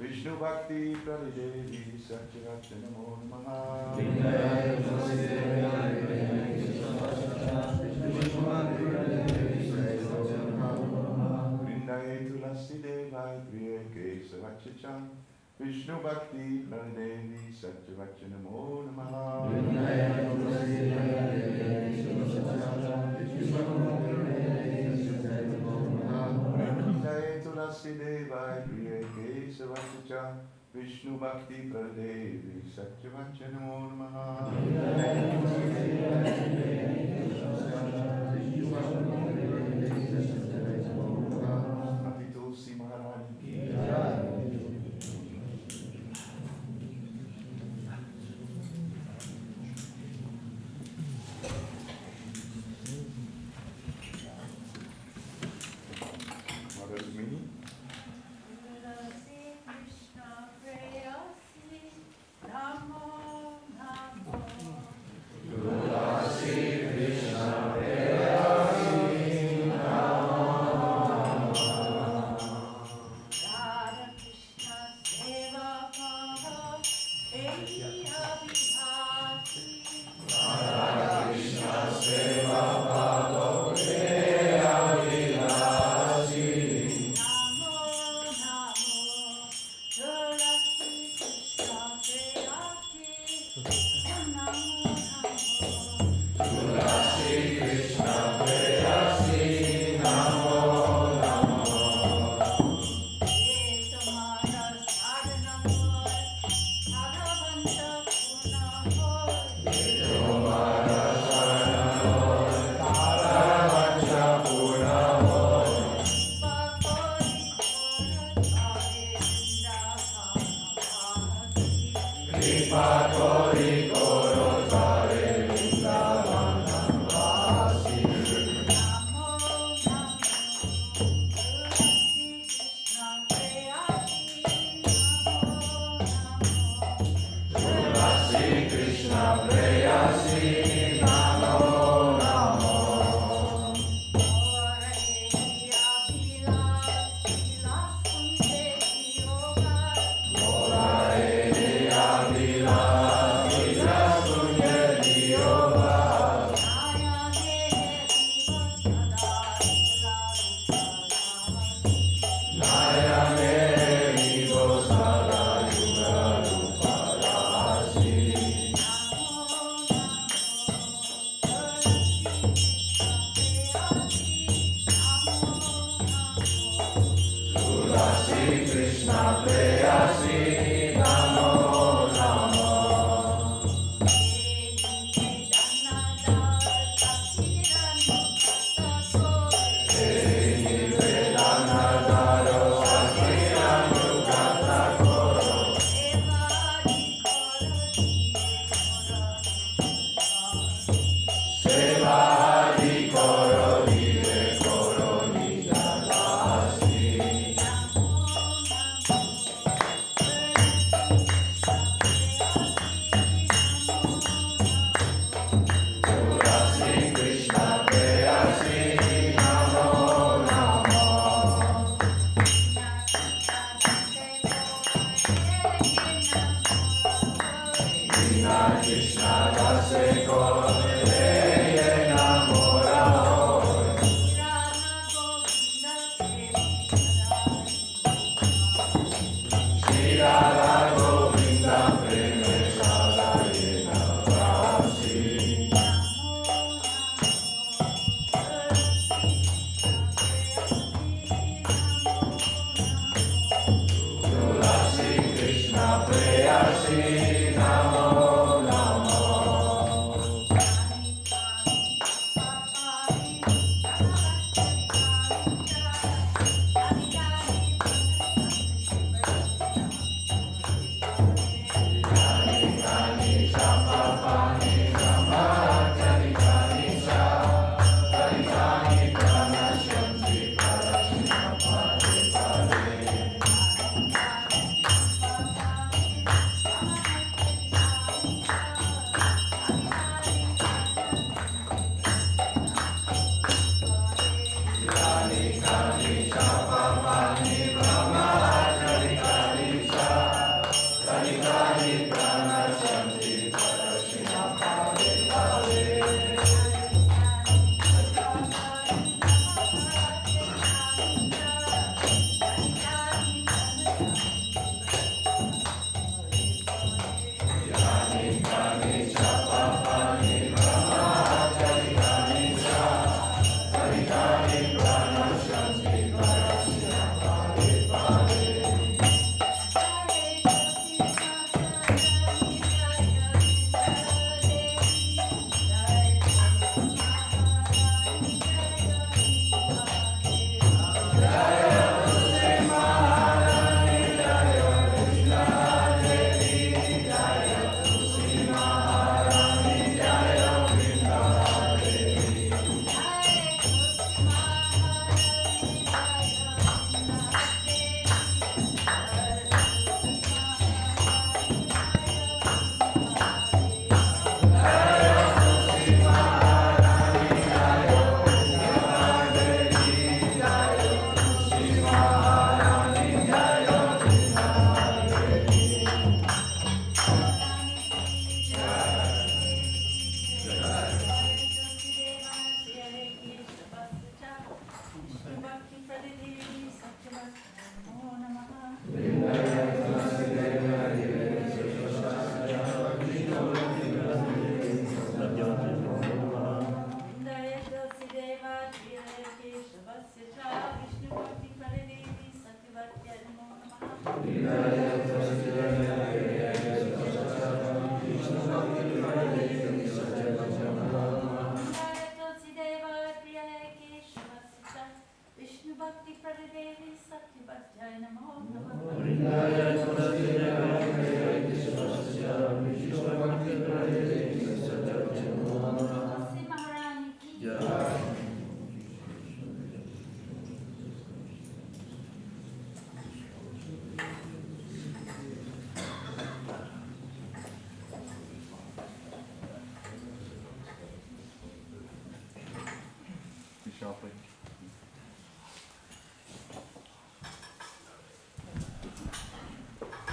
Vishnu Bhakti Pradidevi Satyavatya Namo Namaha. Vrindaye Tulasi Devai Priye Kesavachacha Vishnu Bhakti Pradidevi Satyavatya Namo Namaha. Vrindaye Tulasi Devai Priye Kesavachacha Vishnu Bhakti Pradidevi Satyavatya Namo Namaha. Tulsi Maharani ki jai. Mother's meaning?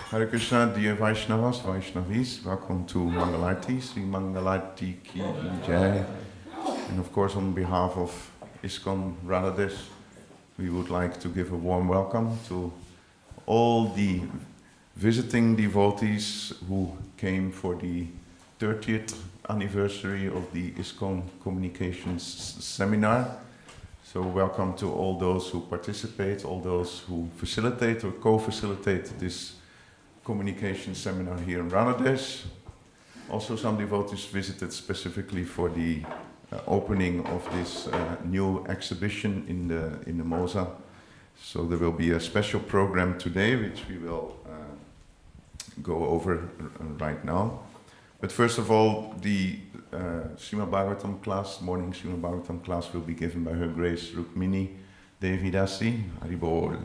Hare Krishna, dear Vaishnavas, Vaishnavis, welcome to Mangalarti, Sri Mangalarti Ki Jai. And of course, on behalf of ISKCON Radhadesh, we would like to give a warm welcome to all the visiting devotees who came for the 30th anniversary of the ISKCON Communications Seminar. So welcome to all those who participate, all those who facilitate or co-facilitate this communication seminar here in Radhadesh. Also some devotees visited specifically for the opening of this new exhibition in the Mosa. So there will be a special program today which we will go over right now. But first of all, the Srimad Bhagavatam class, morning Srimad Bhagavatam class will be given by Her Grace Rukmini Devi Dasi. Haribol.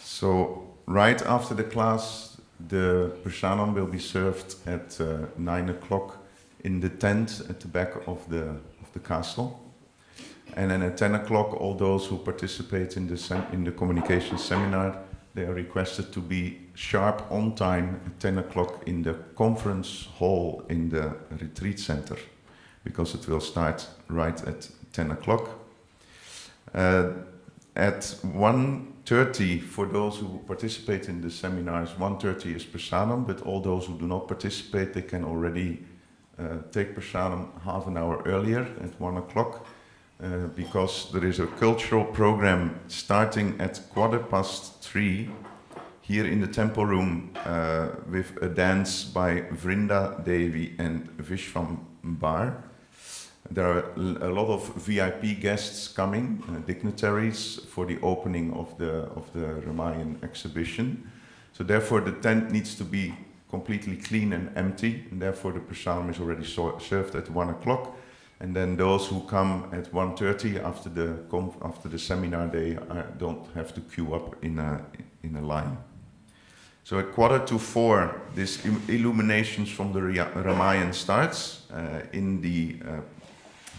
So right after the class, the prasadam will be served at 9 o'clock in the tent at the back of the castle. And then at 10 o'clock, all those who participate in the communication seminar, they are requested to be sharp on time at 10 o'clock in the conference hall in the retreat center, because it will start right at 10 o'clock. At 1:30, for those who participate in the seminars, 1:30 is prasadam, but all those who do not participate, they can already take prasadam half an hour earlier at 1 o'clock, because there is a cultural program starting at 3:15 here in the temple room with a dance by Vrinda Devi and Vishwambar. There are a lot of VIP guests coming, dignitaries, for the opening of the Ramayan exhibition. So therefore the tent needs to be completely clean and empty, and therefore the prasadam is already served at 1 o'clock. And then those who come at 1:30 after the seminar, they don't have to queue up in a line. So at 3:45, this illuminations from the Ramayan starts in the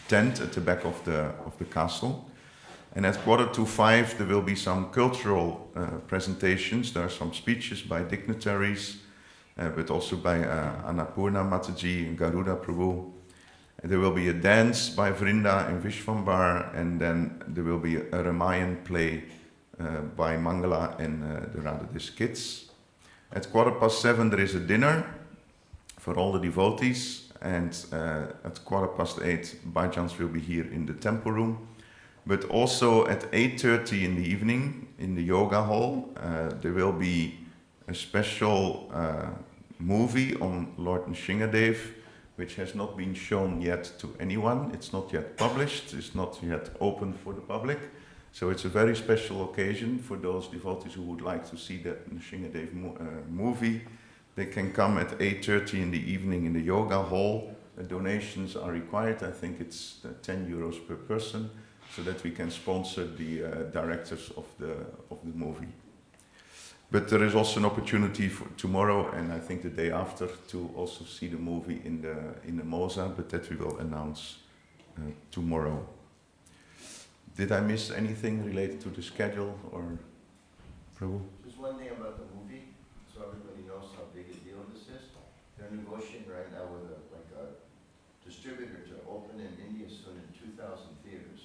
tent at the back of the castle. And at 4:45 there will be some cultural presentations. There are some speeches by dignitaries, but also by Annapurna Mataji and Garuda Prabhu. And there will be a dance by Vrinda and Vishwambar, and then there will be a Ramayan play by Mangala and the Radhadesh kids. At 7:15 there is a dinner for all the devotees. And at 8:15, bhajans will be here in the temple room. But also at 8:30 in the evening, in the yoga hall, there will be a special movie on Lord Nrsingadev, which has not been shown yet to anyone. It's not yet published, it's not yet open for the public. So it's a very special occasion for those devotees who would like to see that Nrsingadev movie. They can come at 8:30 in the evening in the yoga hall. Donations are required. I think it's 10 euros per person, so that we can sponsor the directors of the movie. But there is also an opportunity for tomorrow, and I think the day after, to also see the movie in the Mosa, but that we will announce tomorrow. Did I miss anything related to the schedule, or Prabhu? Just one thing about the movie, so everybody knows how big a deal this is. They're negotiating right now with a distributor to open in India soon in 2,000 theaters.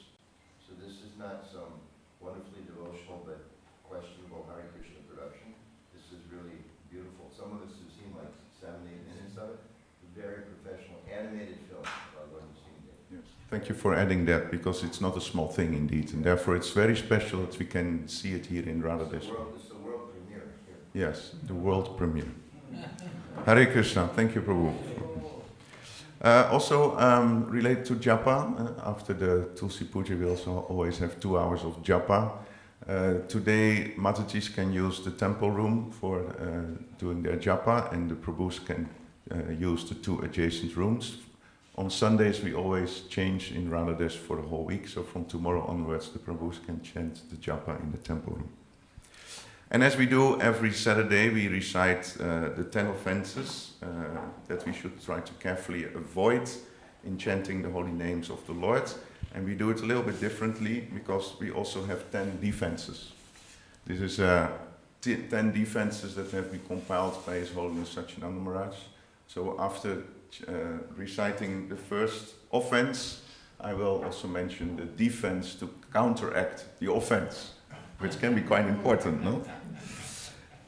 So this is not some wonderfully devotional but questionable Hare Krishna production. This is really beautiful. Some of us have seen like 7-8 minutes of it. Very professional animated film about Lord Nrsingadev. Yes. Thank you for adding that, because it's not a small thing indeed, and therefore it's very special that we can see it here in Radhadesh. It's a world premiere. Yes, the world premiere. Hare Krishna. Thank you, Prabhu. Also, related to japa, after the Tulsi Puja, we also always have 2 hours of japa. Today, Matajis can use the temple room for doing their japa, and the Prabhus can use the 2 adjacent rooms. On Sundays, we always change in Radhadesh for the whole week, so from tomorrow onwards, the Prabhus can chant the japa in the temple room. And as we do every Saturday, we recite the 10 offenses that we should try to carefully avoid in chanting the holy names of the Lord. And we do it a little bit differently because we also have 10 defenses. This is 10 defenses that have been compiled by His Holiness Satchidananda Maharaj. So after reciting the first offense, I will also mention the defense to counteract the offense, which can be quite important, no?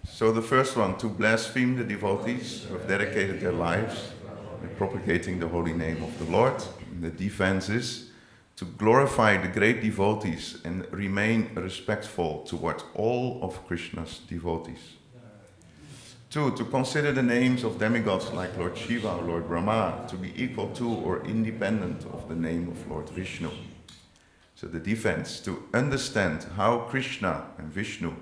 So the first one, to blaspheme the devotees who have dedicated their lives in propagating the holy name of the Lord. And the defense is to glorify the great devotees and remain respectful toward all of Krishna's devotees. 2, to consider the names of demigods like Lord Shiva or Lord Brahma to be equal to or independent of the name of Lord Vishnu. So the defense, to understand how Krishna and Vishnu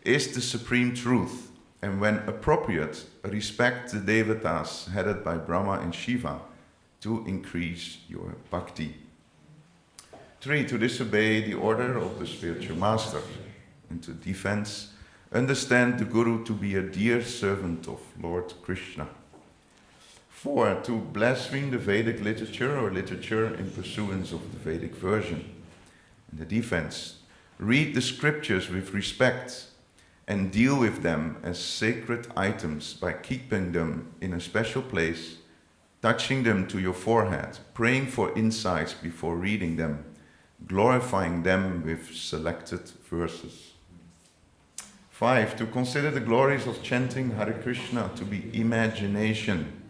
is the supreme truth, and when appropriate, respect the devatas headed by Brahma and Shiva to increase your bhakti. 3, to disobey the order of the spiritual master. And to defense, understand the Guru to be a dear servant of Lord Krishna. 4, to blaspheme the Vedic literature or literature in pursuance of the Vedic version. And the defense, read the scriptures with respect and deal with them as sacred items by keeping them in a special place, touching them to your forehead, praying for insights before reading them, glorifying them with selected verses. 5, to consider the glories of chanting Hare Krishna to be imagination.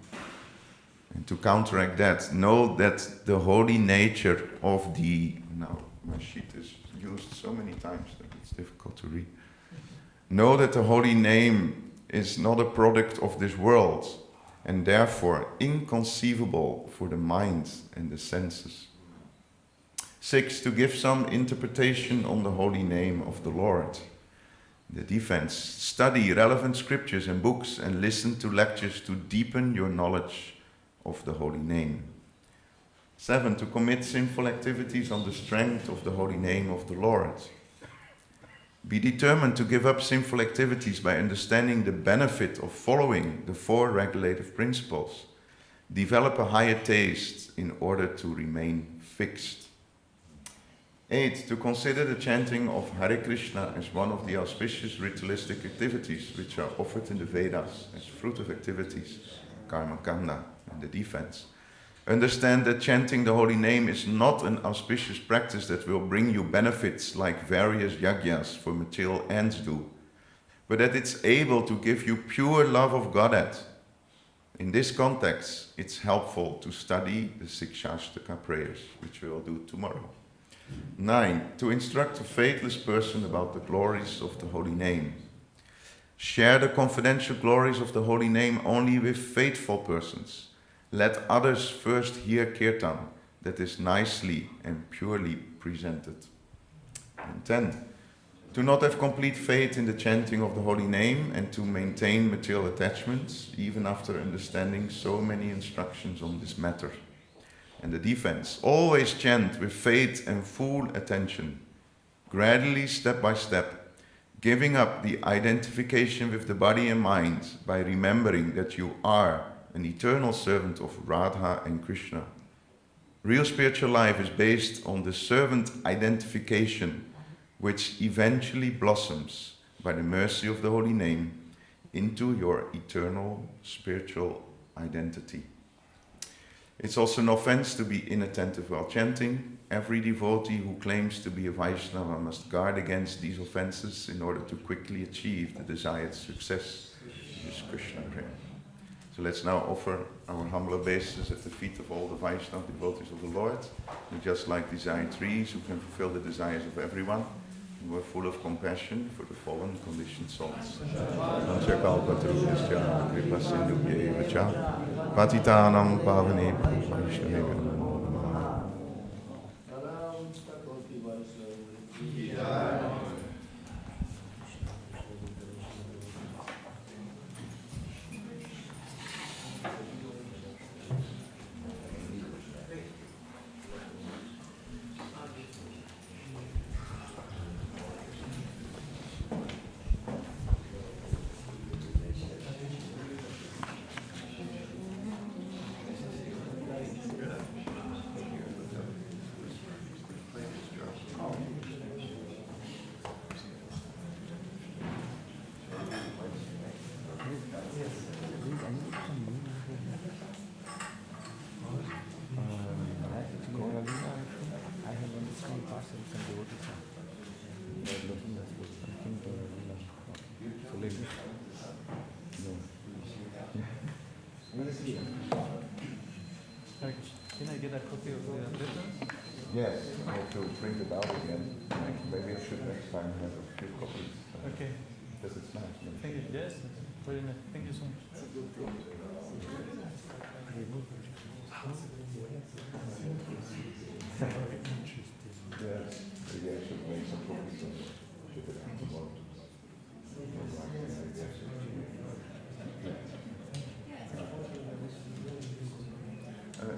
And to counteract that, know that the holy nature of the... Now, my sheet is used so many times that it's difficult to read. Know that the holy name is not a product of this world, and therefore inconceivable for the mind and the senses. 6, to give some interpretation on the holy name of the Lord. The defense, study relevant scriptures and books and listen to lectures to deepen your knowledge of the holy name. 7, to commit sinful activities on the strength of the holy name of the Lord. Be determined to give up sinful activities by understanding the benefit of following the 4 regulative principles. Develop a higher taste in order to remain fixed. 8, to consider the chanting of Hare Krishna as one of the auspicious ritualistic activities which are offered in the Vedas as fruit of activities, karma kanda, and the defense. Understand that chanting the holy name is not an auspicious practice that will bring you benefits like various yagyas for material ends do, but that it's able to give you pure love of Godhead. In this context, it's helpful to study the Sikshashtaka prayers, which we will do tomorrow. 9, to instruct a faithless person about the glories of the holy name. Share the confidential glories of the holy name only with faithful persons. Let others first hear kirtan that is nicely and purely presented. And 10, to not have complete faith in the chanting of the holy name and to maintain material attachments even after understanding so many instructions on this matter. And the defense, always chant with faith and full attention, gradually, step by step, giving up the identification with the body and mind by remembering that you are an eternal servant of Radha and Krishna. Real spiritual life is based on the servant identification, which eventually blossoms by the mercy of the holy name into your eternal spiritual identity. It's also an offense to be inattentive while chanting. Every devotee who claims to be a Vaishnava must guard against these offenses in order to quickly achieve the desired success. This is Krishna praying. So let's now offer our humble obeisances at the feet of all the Vaishnava devotees of the Lord, who just like desired trees, who can fulfill the desires of everyone. were full of compassion for the fallen conditioned souls. Vanchakalpatarubhyascha kripa sindhubhye vacha patitanam pavanebhyo vaishnavebhyo namo namaha. Can I get a copy of the letter? Yes, I have to print it out again. Maybe I should next time have a few copies. Okay. Because it's nice. Thank you. Yes, very nice. Thank you so much. Yes, maybe I should make some copies and ship it out tomorrow.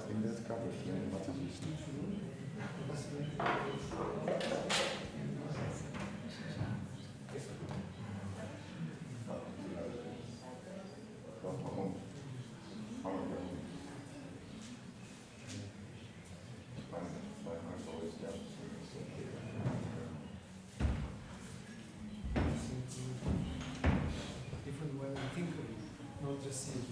In that cover, what is this? Different way of thinking, not just see it.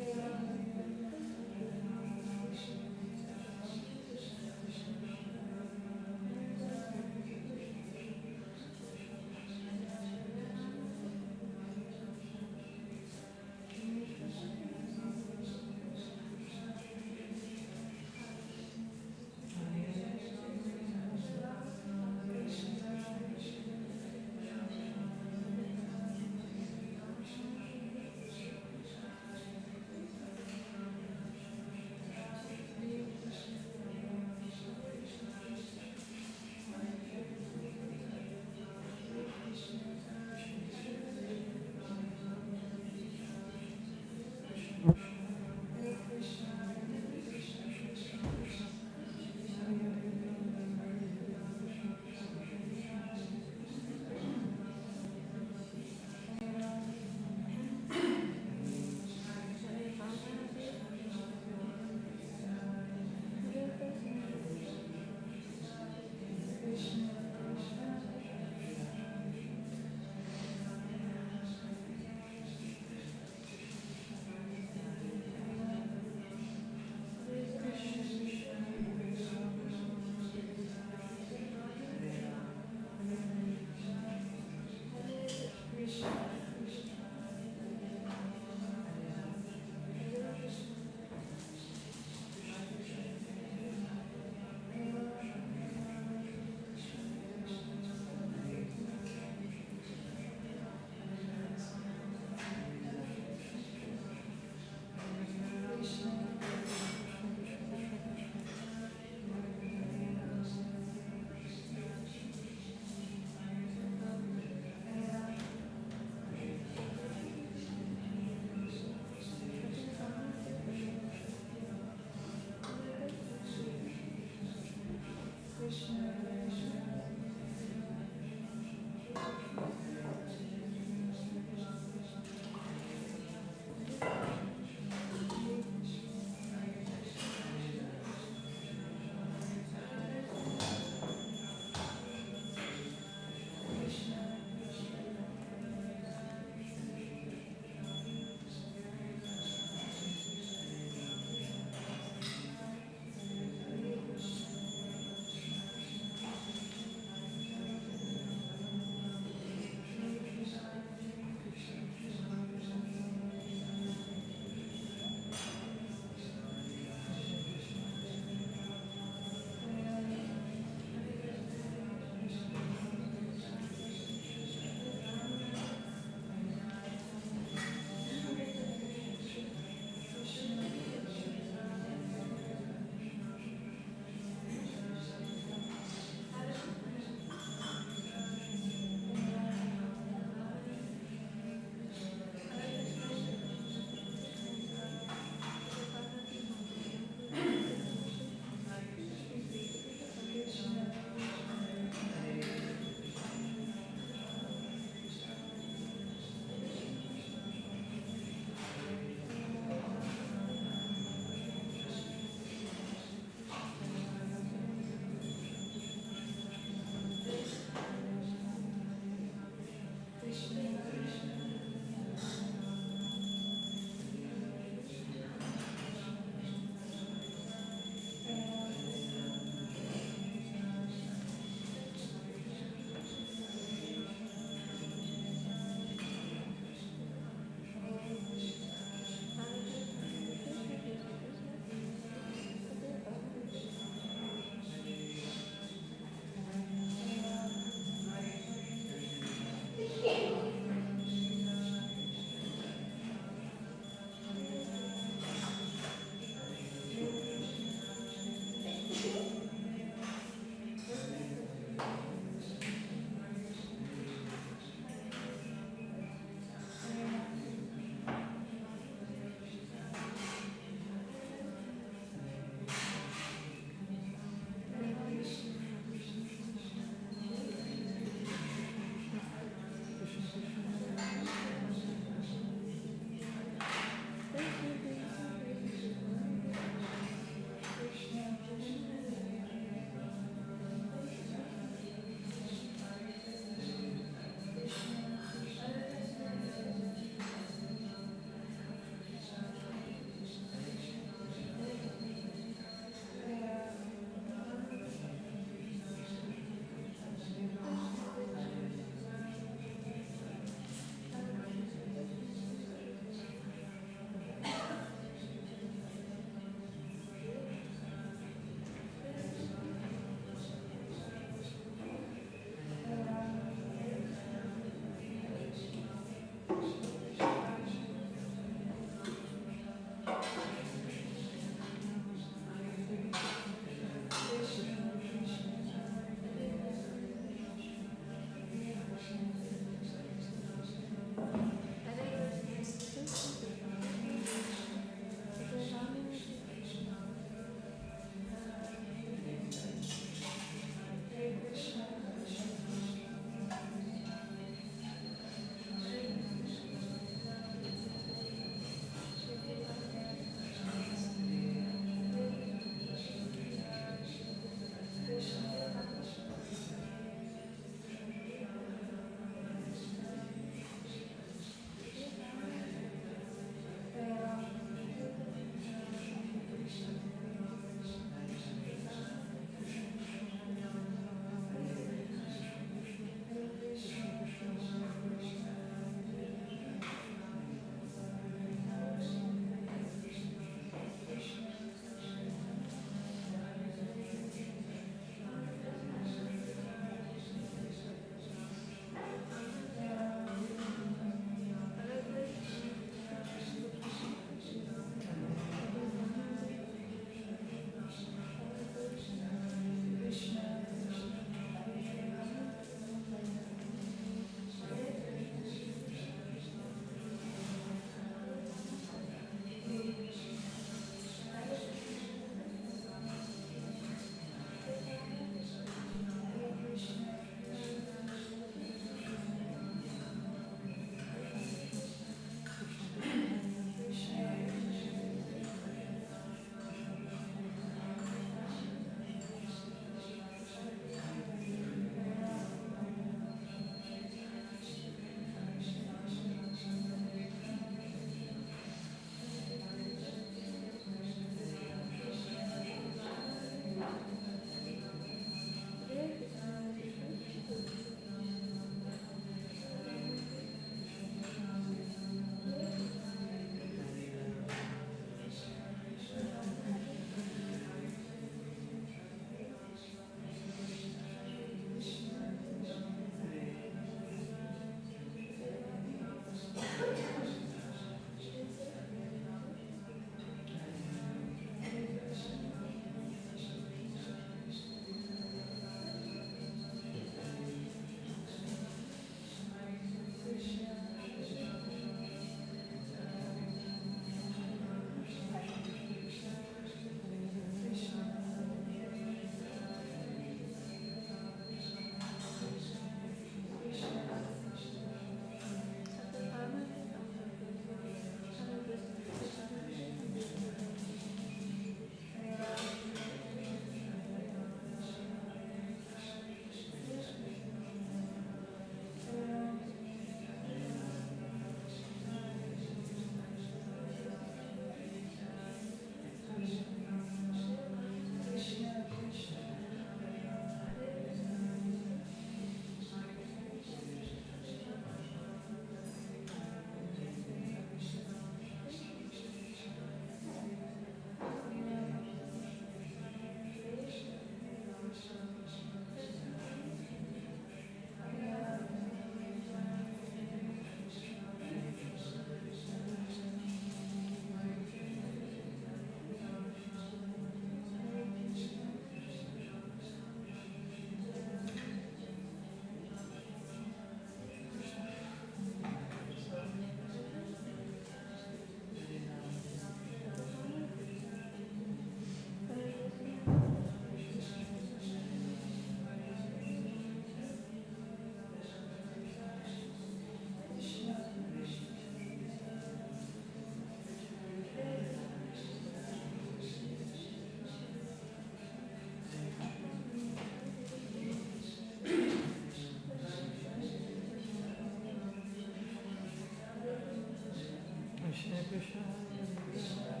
Krishna, Hare Krishna.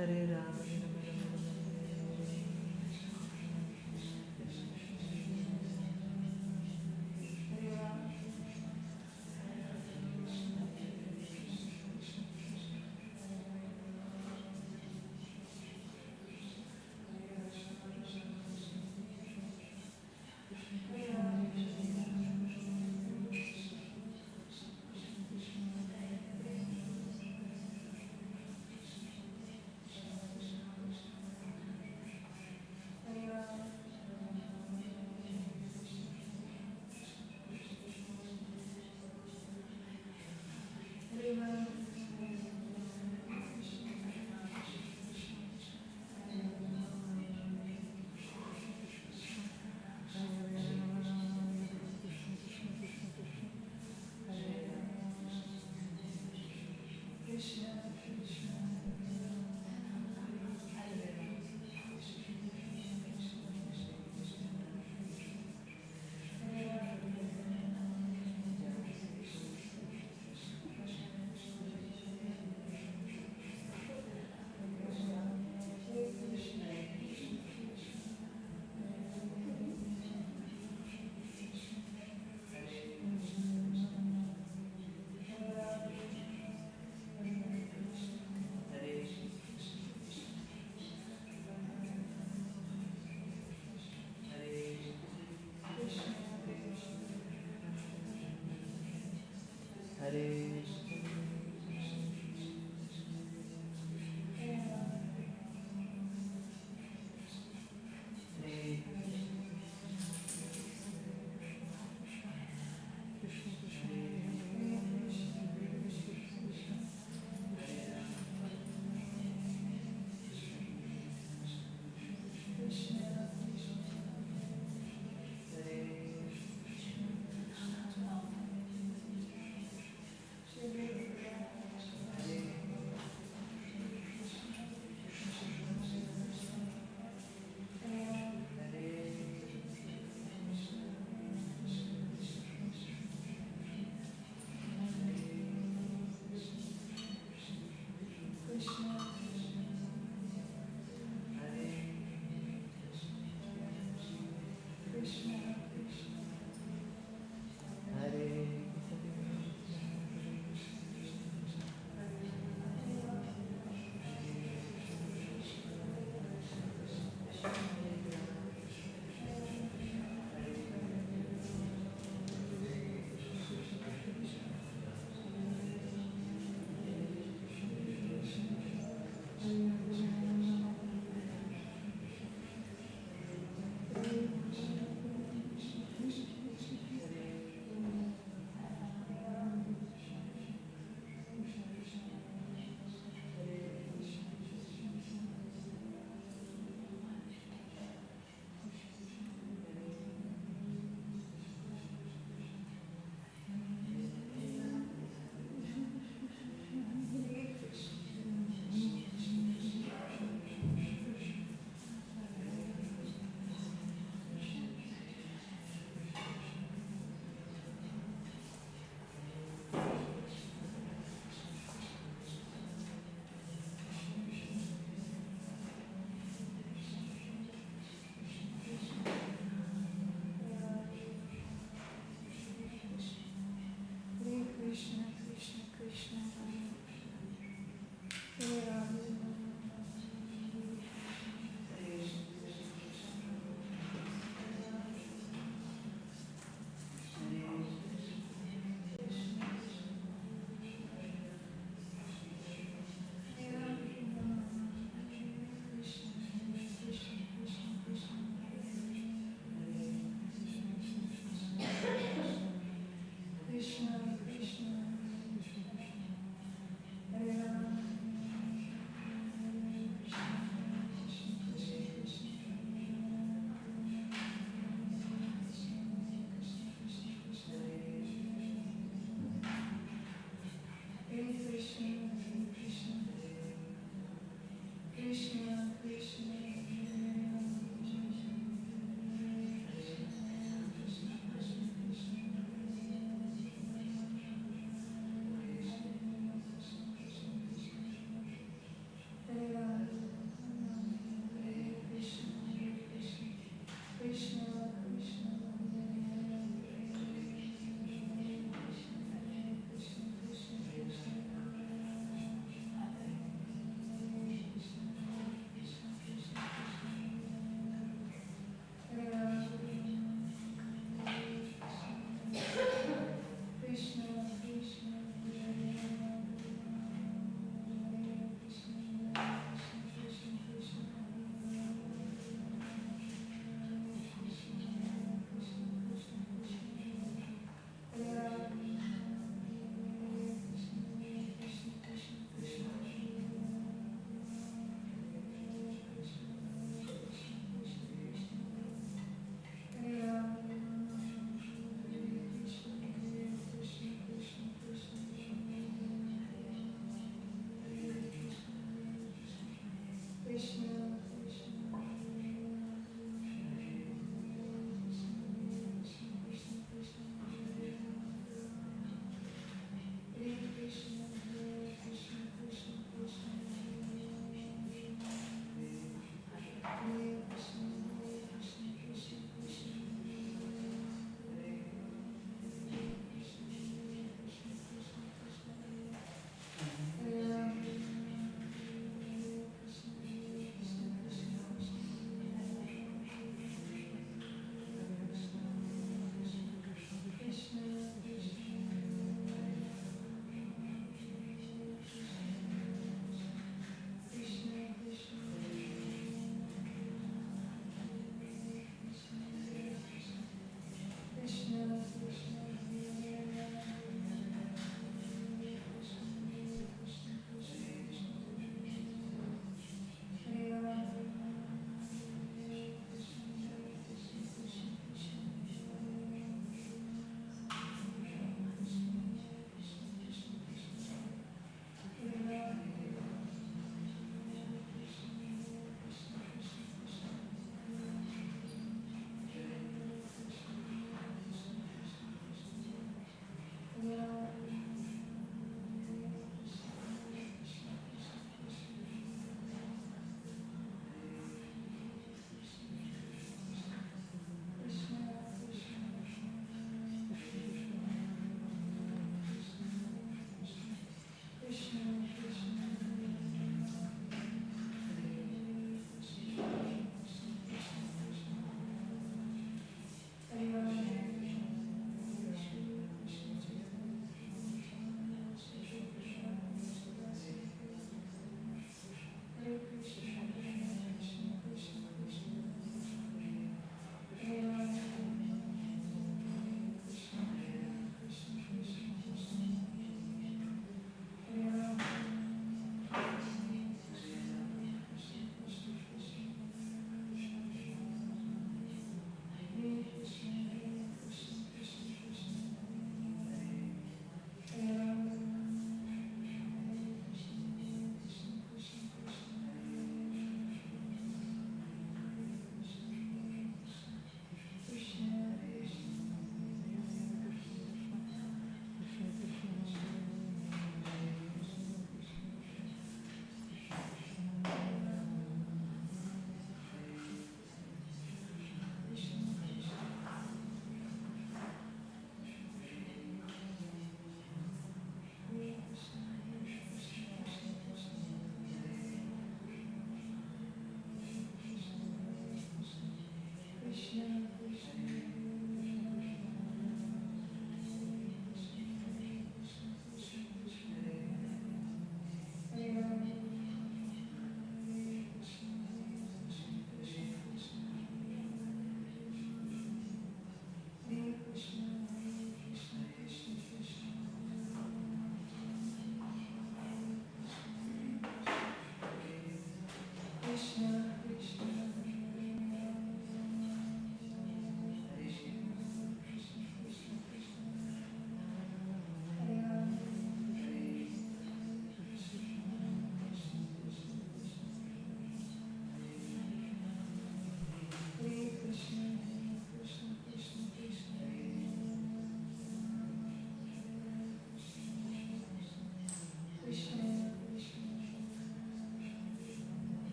Hare Rama,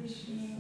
Krishna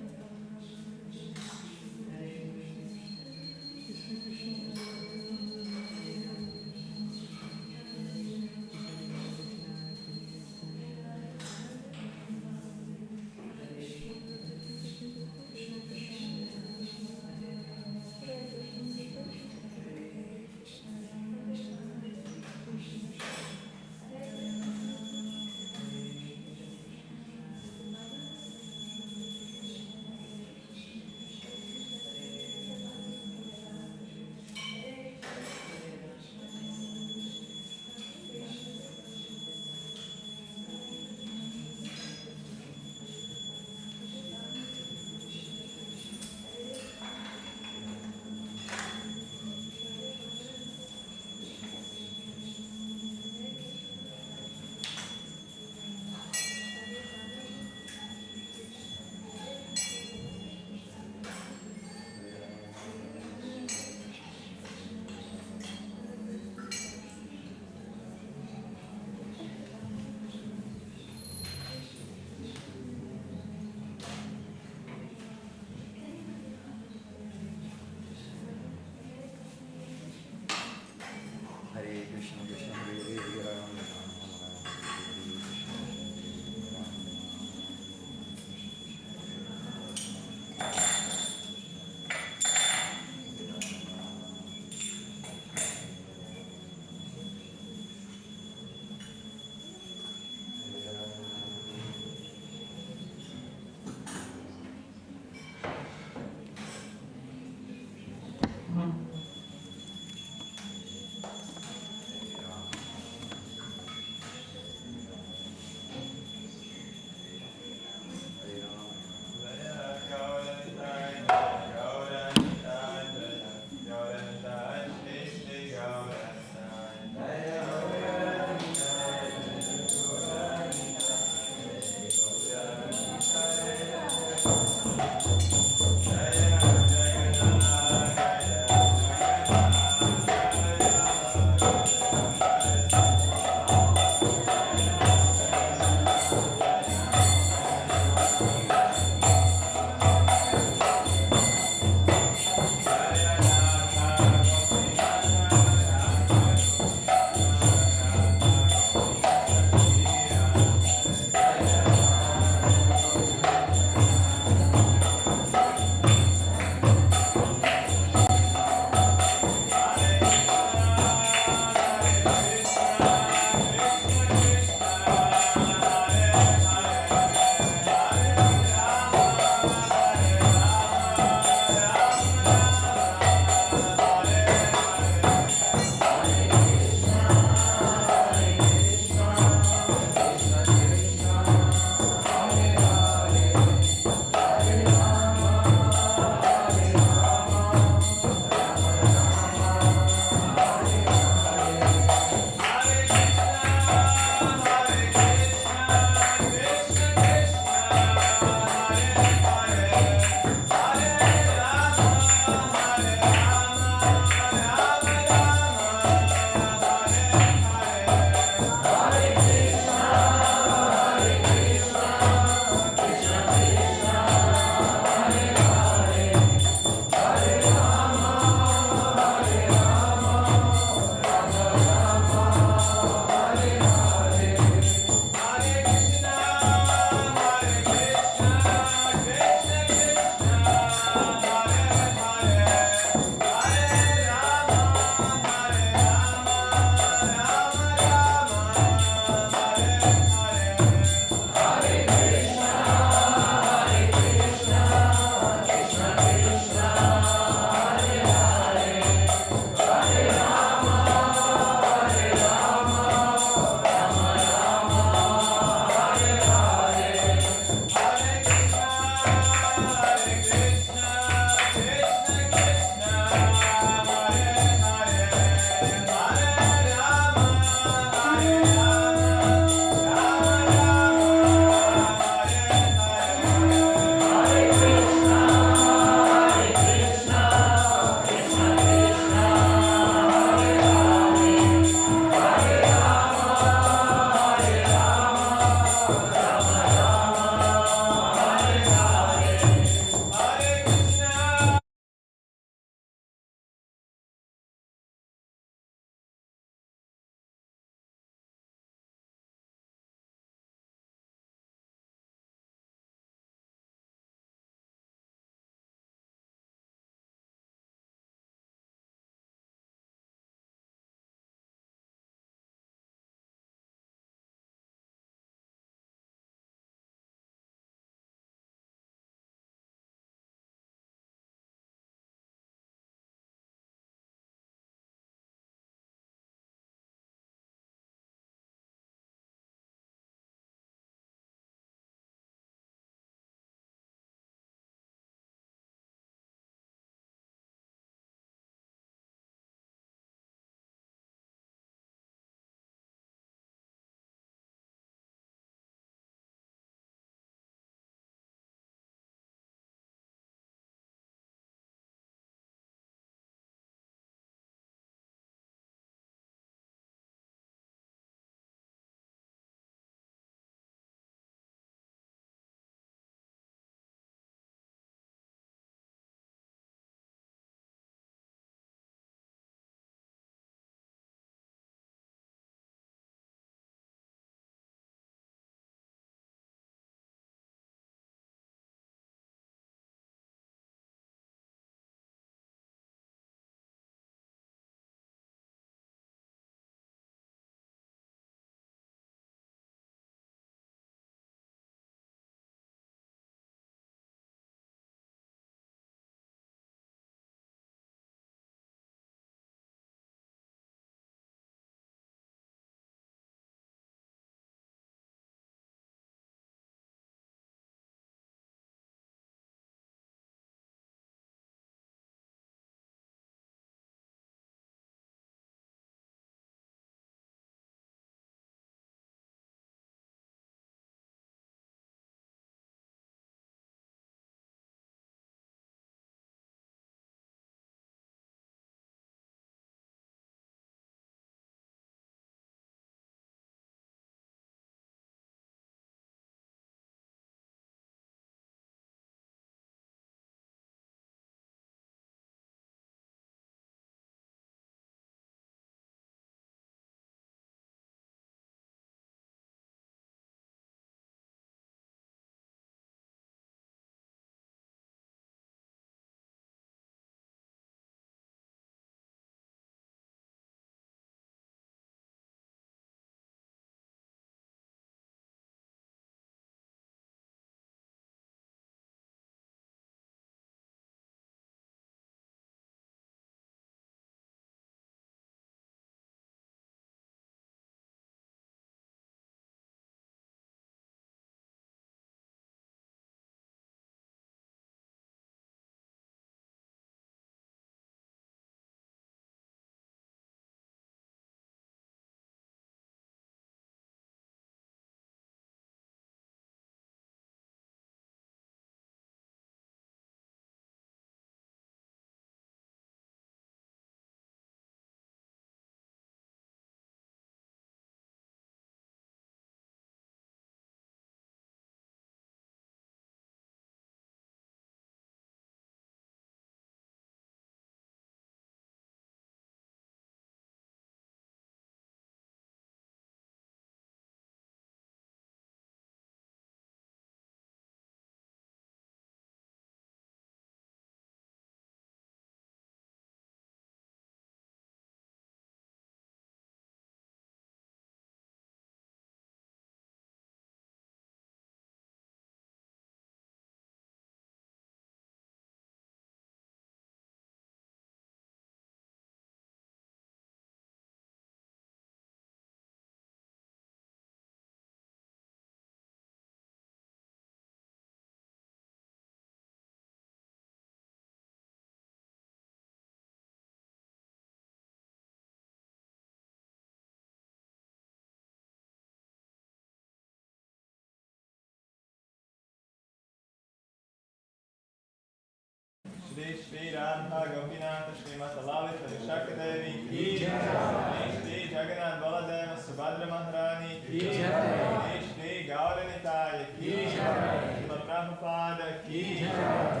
Shri Radha Gopinath Srimata Lalita Vishaka Devi Ki Jai, Shri Jagannath Baladeva Subhadra Maharani Ki Jai, Shri Gauranitaya Ki Jai, Srila Prabhupada Ki Jai.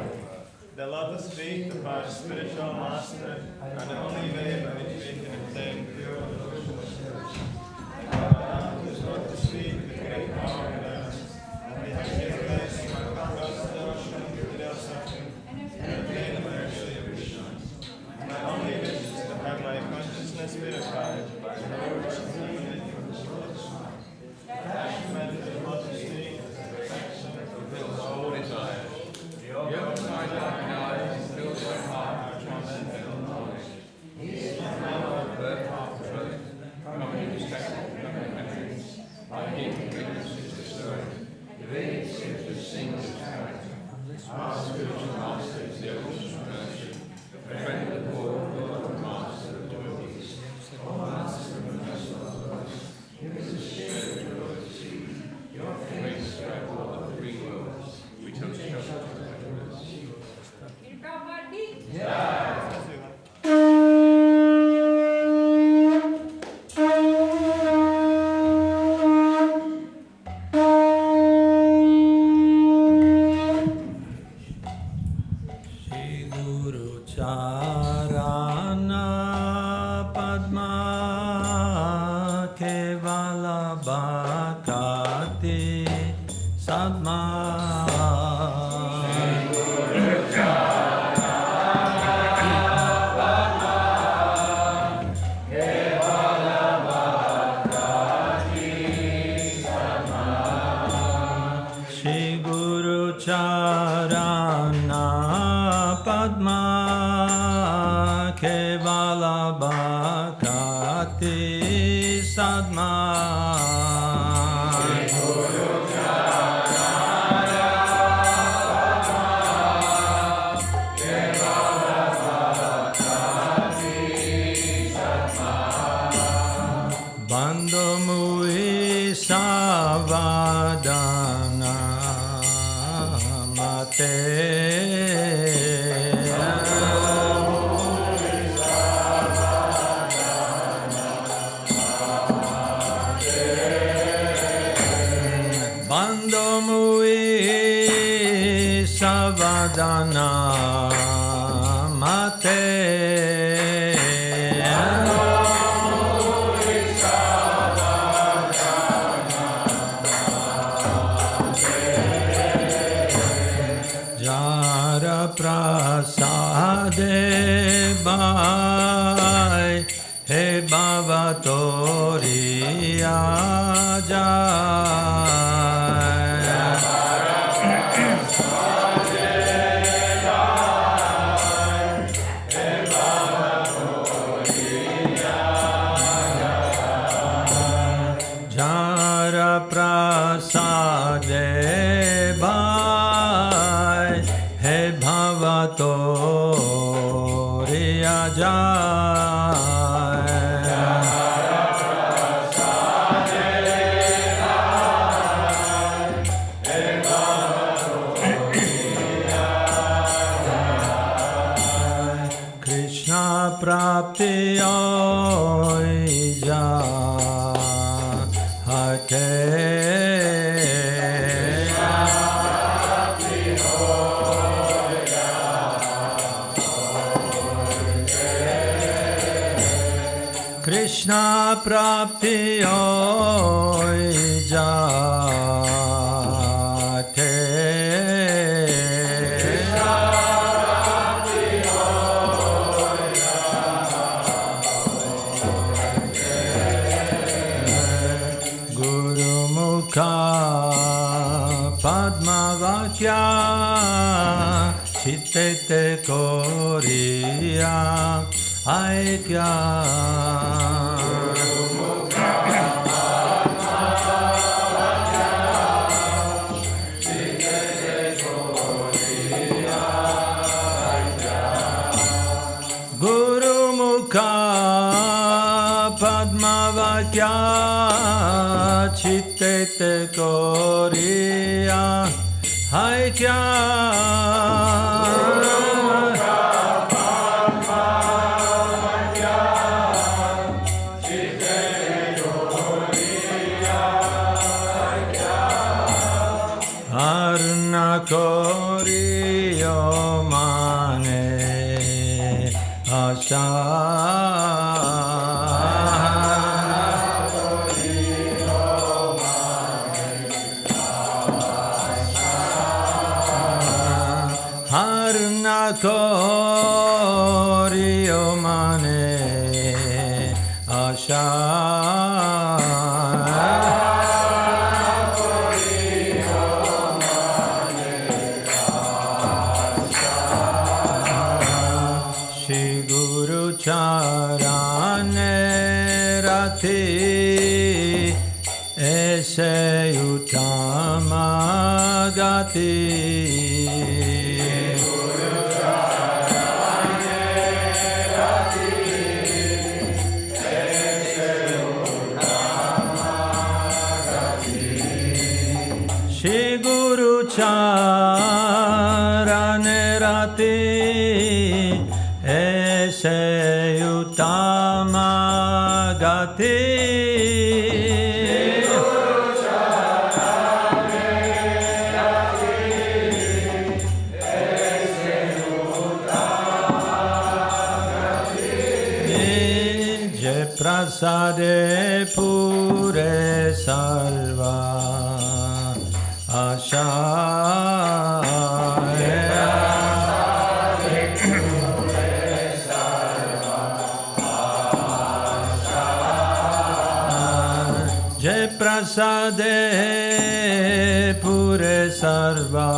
The lotus feet of our spiritual master are the only way by which we can obtain pure devotion. His lotus feet, the great power of us. We have His grace, my God's devotion, without suffering, and obtain the mercy of Krishna. My only wish is to have my consciousness purified by the works of emanating from this lotus feet. Attachment to the lotus feet is the perfection that fulfills all desires. Yoga my dark eyes, fills my heart with transcendental knowledge. He is my Lord, birth of truth, coming respected, coming memories. By him witness is destroyed. The Vedic scriptures sing his character. Our spiritual master is the ocean of mercy, the friend of the poor, Lord and master of devotees. O master of mercy, give us the spirit of loyalty. Your face spread all the three worlds. We toast shelter. Krishna prapti hoy jate. Guru mukha padmavatya chitte koriya aikya. Guru mukha padmavatya chitte koriya aikya. Asha Harna Korio Mane Asha Charane Rati Ese Utama Gati Shri Guru Charane Rati Ese Utama Gati Je Prasade Pure Sarva Asha Prasade Pure Sarva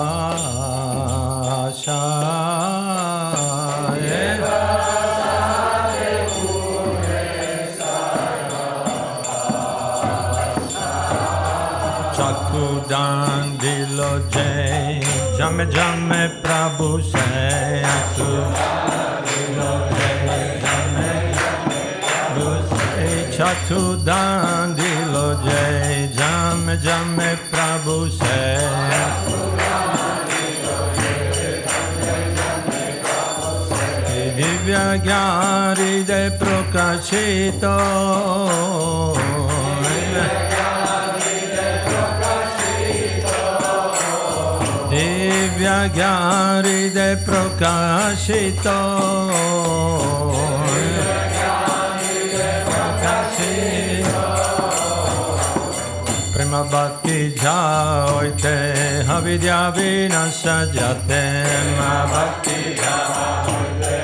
Chakudan Dilo Jai Jame Jame Prabhu Say Chakudan Dilo Jai Jame Jame Prabhu Say Divya Gyari De Prokashito Divya Gyari De Prokashito Prema Bhakti Jaoite Havidya Vinasajate Ma Bhakti Jaoite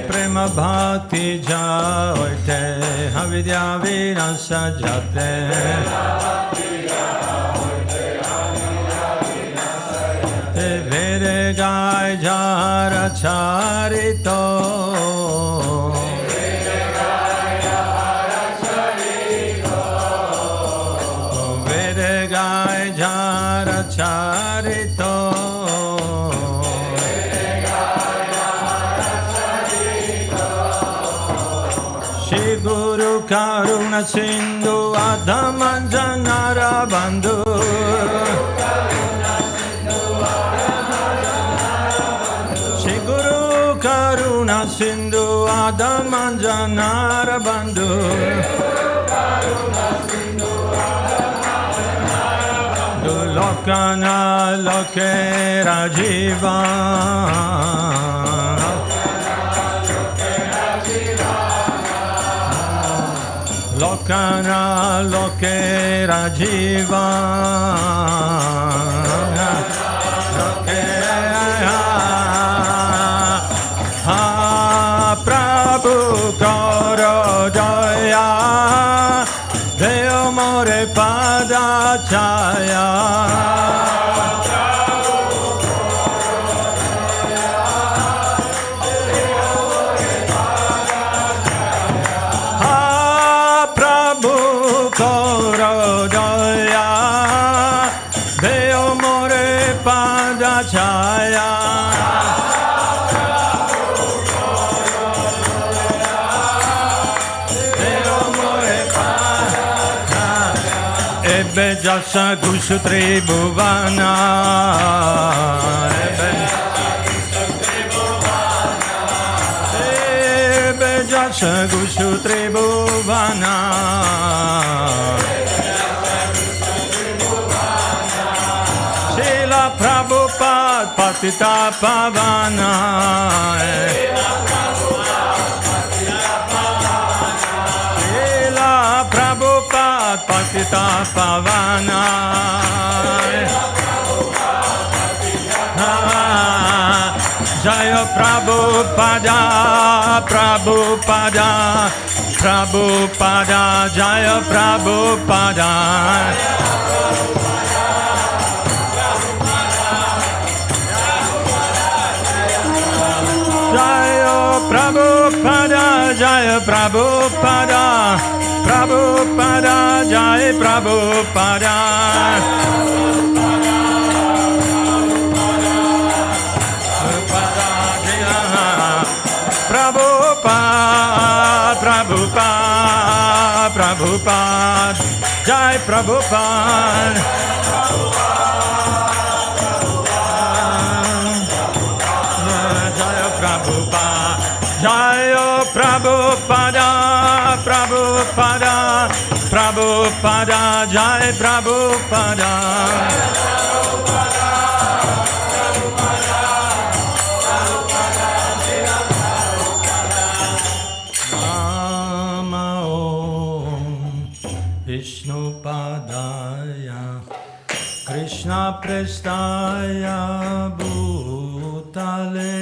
Prema Bhakti Jaoite Havidya Vinasajate Vere Gai Jara Charito Charito Shri Guru Karuna Sindhu Adhamanjanara Bandhu Shri Guru Karuna Sindhu Adhamanjanara Bandhu Lokana Lokera Jiva Lokana Lokera Jiva Prabhu Koro Jaya Deo More Pada Chaya Prabhu Koro Jaya Deo More Pada Chaya Ebe Jasa Gushu Tribhuvana Ebe Jasa Gushu Tribhuvana Srila Prabhupada Patita Pavana. Srila Prabhupada Patita Pavana. Jaya Prabhupada, Prabhupada, Prabhupada, Jaya Prabhupada. Jaya Prabhupada, Jaya Prabhupada, Prabhupada, Jaya Prabhupada. Prabhupada, Prabhupada, Prabhupada, Jai Prabhupada. Jaya Prabhupada, Jaya Prabhupada, Prabhupada, Prabhupada, Jai Prabhupada. Vishnupadaya Krishna Prestaya Bhutale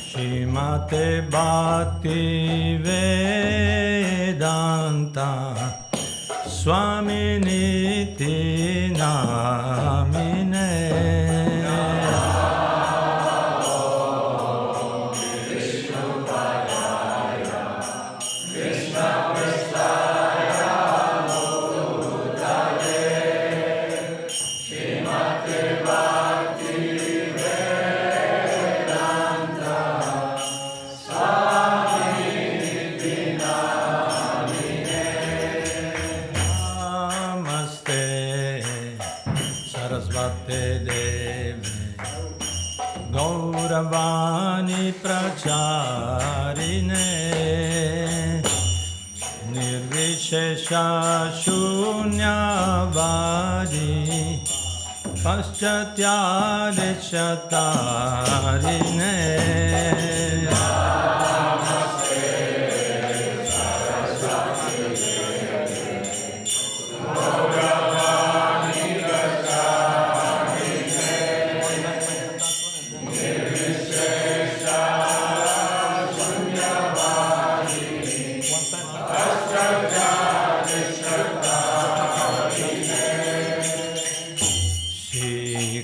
Shrimate Bhakti Vedanta Swaminiti Namine. Gauravani Pracharine Nirvishesha Shunyavadi Paschatya Rishatarine.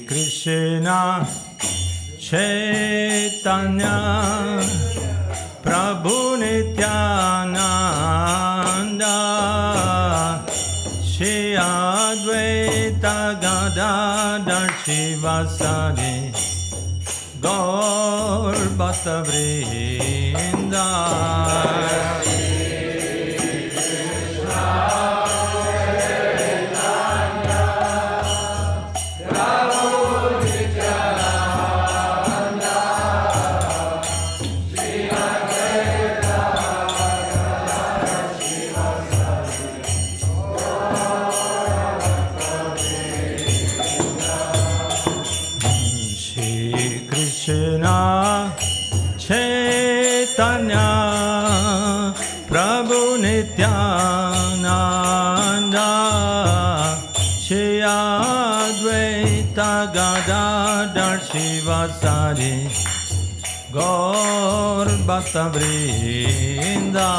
Krishna Chaitanya Prabhu Nityananda Shri Advaita Gadadhar Shivasadi Gaur Bhakta Vrinda. Krishna Chaitanya Prabhu Nityananda Shri Advaita Gadadhar Shivasadi Gaur Bhakta Vrinda.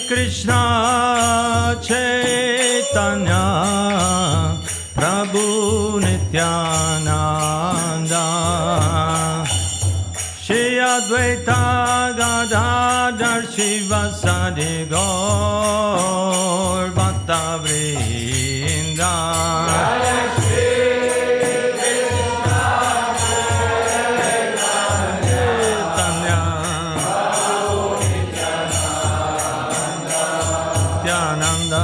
Krishna Chaitanya Prabhu Nityananda Shri Advaita Gadadhar Shivasadi Gaur Bhakta Vrinda. Nityananda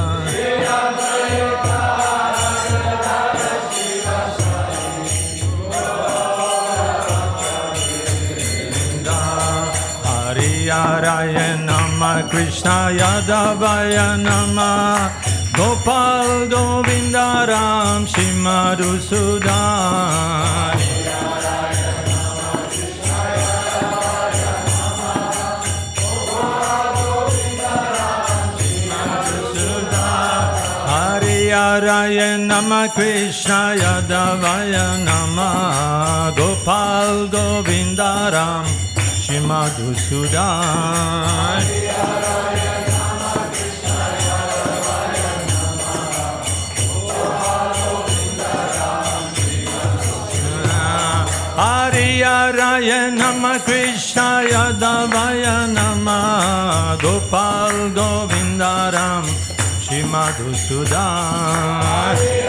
Hare Nama Krishna Yadavaya Nama Gopal Govindaram Shimadhusudan Hare Nama Krishna Yadavaya Nama Gopal Govindaram Shimadhusudan Hare Nama Krishna Yadavaya Nama Gopal Govindaram Shimadhusudan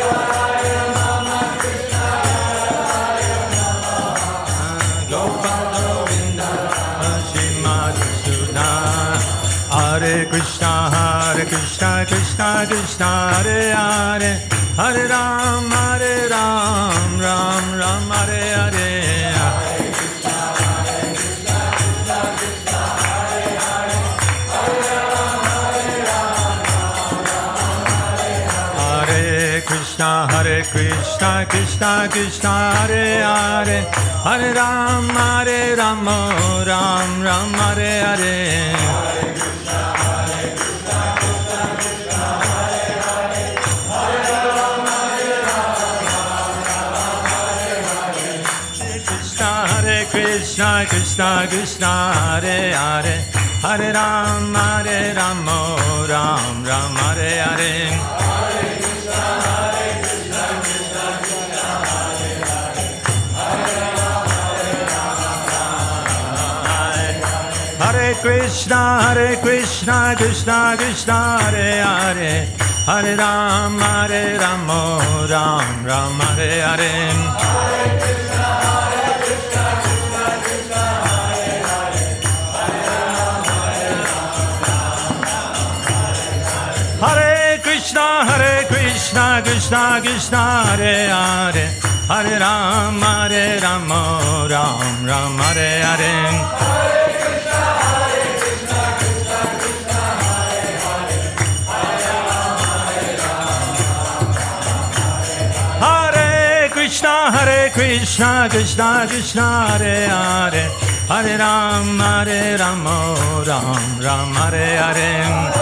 Hare Krishna Krishna Krishna Hare Hare Hare Ram Ram Ram Hare Hare Hare Krishna Krishna Krishna Hare Hare Hare Ram Ram Hare Hare Krishna Krishna Krishna Hare Hare Hare Ram Ram Hare Hare Hare Krishna Krishna Krishna Hare Hare Hare Ram Ram Hare Hare Hare Krishna Krishna Krishna Hare Hare Hare Ram Ram Hare Hare Krishna Krishna Hare Hare Hare Ram Ram Hare Hare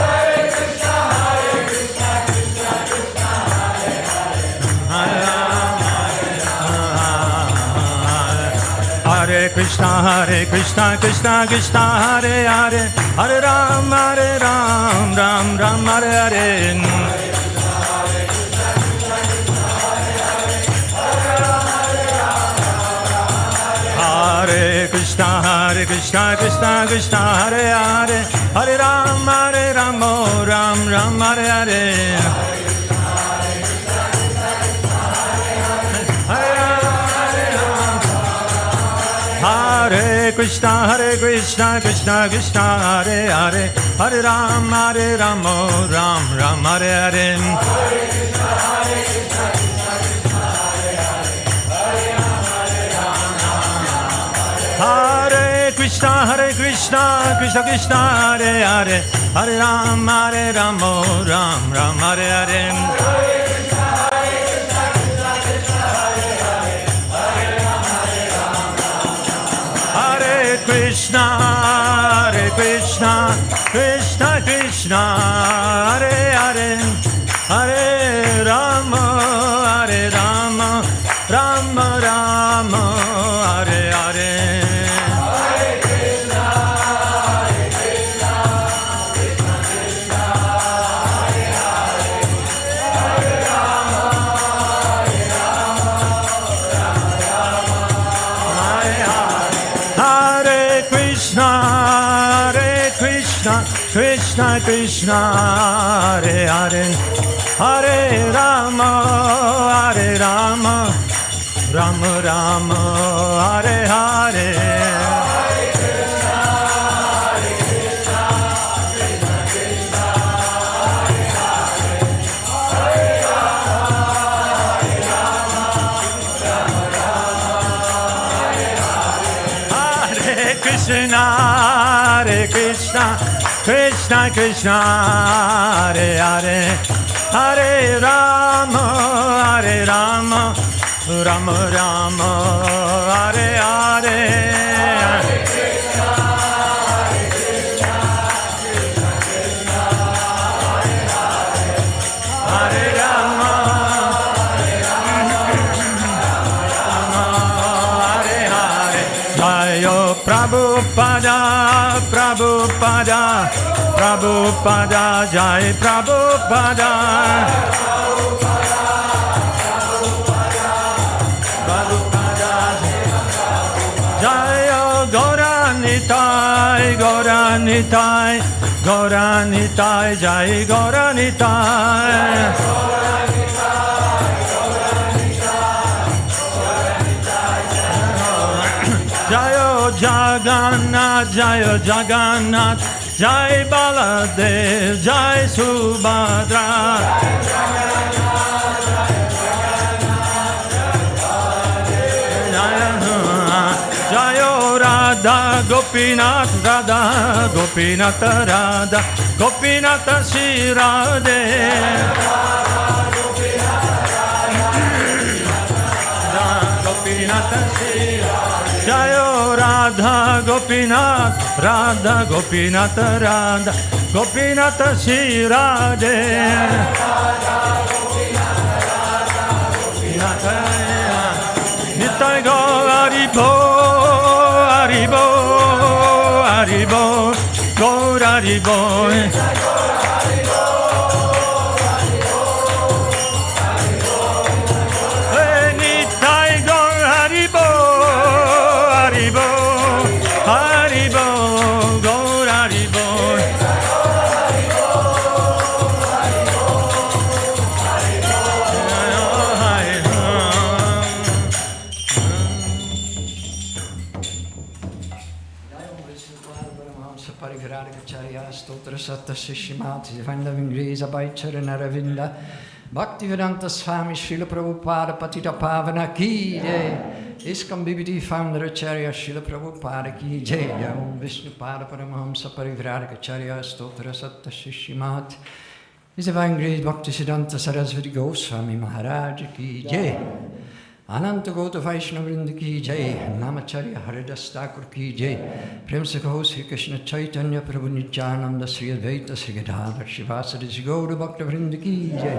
Hare Krishna Krishna Hare Hare Hare Ram Ram Hare Hare Hare Krishna Hare Hare Hare Ram Ram Hare Hare Hare Krishna Krishna Hare Hare Hare Ram Ram Hare Hare Hare Krishna Krishna Hare Hare Hare Ram Ram Hare Hare Krishna Krishna Hare Hare Hare Rama Rama Hare Hare Krishna Hare Hare Hare Rama Rama Hare Hare Krishna, Hare Krishna, Krishna Krishna, Hare Hare, Hare Rama, Hare Rama, Rama Rama, Hare Hare. Prabhupada, Prabhupada, Prabhupada, Jai Prabhupada. Prabhupada, Jai Gauranitai, Gauranitai, Gauranitai, Jai Gauranitai. Jayo Jagannath, Jayo Jagannath, Jai Baladev, Jai Subhadra. Jayo Radha Gopinath, Radha Gopinath, Radha Gopinath Shri Radhe. Gopinath Shri Jayo Radha Gopinath, Radha Gopinath, Radha Gopinath Shri Radhe. Nitai Gaur Haribo, Haribo, Haribo, Gaur Haribo. Satta Srimad Divine Grace Abhay Charanaravinda Bhaktivedanta Swami Srila Prabhupada Patita Pavana Ki Jai ISKCON BBD Founder Acharya Srila Prabhupada Ki Jai Om Vishnu Pada Paramahamsa Parivraraka Acharya Stotra Satta Srimad His Divine Grace Bhaktisiddhanta Sarasvati Goswami Maharaj Ki Jai Ananta Gota Vaishnava Vrinda Ki Jai Namacharya Haridas Thakur Ki Jai Prem se kaho Sri Krishna Chaitanya Prabhu Nityananda Sri Advaita Sri Gadadhar Shivasari Sri Gaura Bhakta Vrinda Ki Jai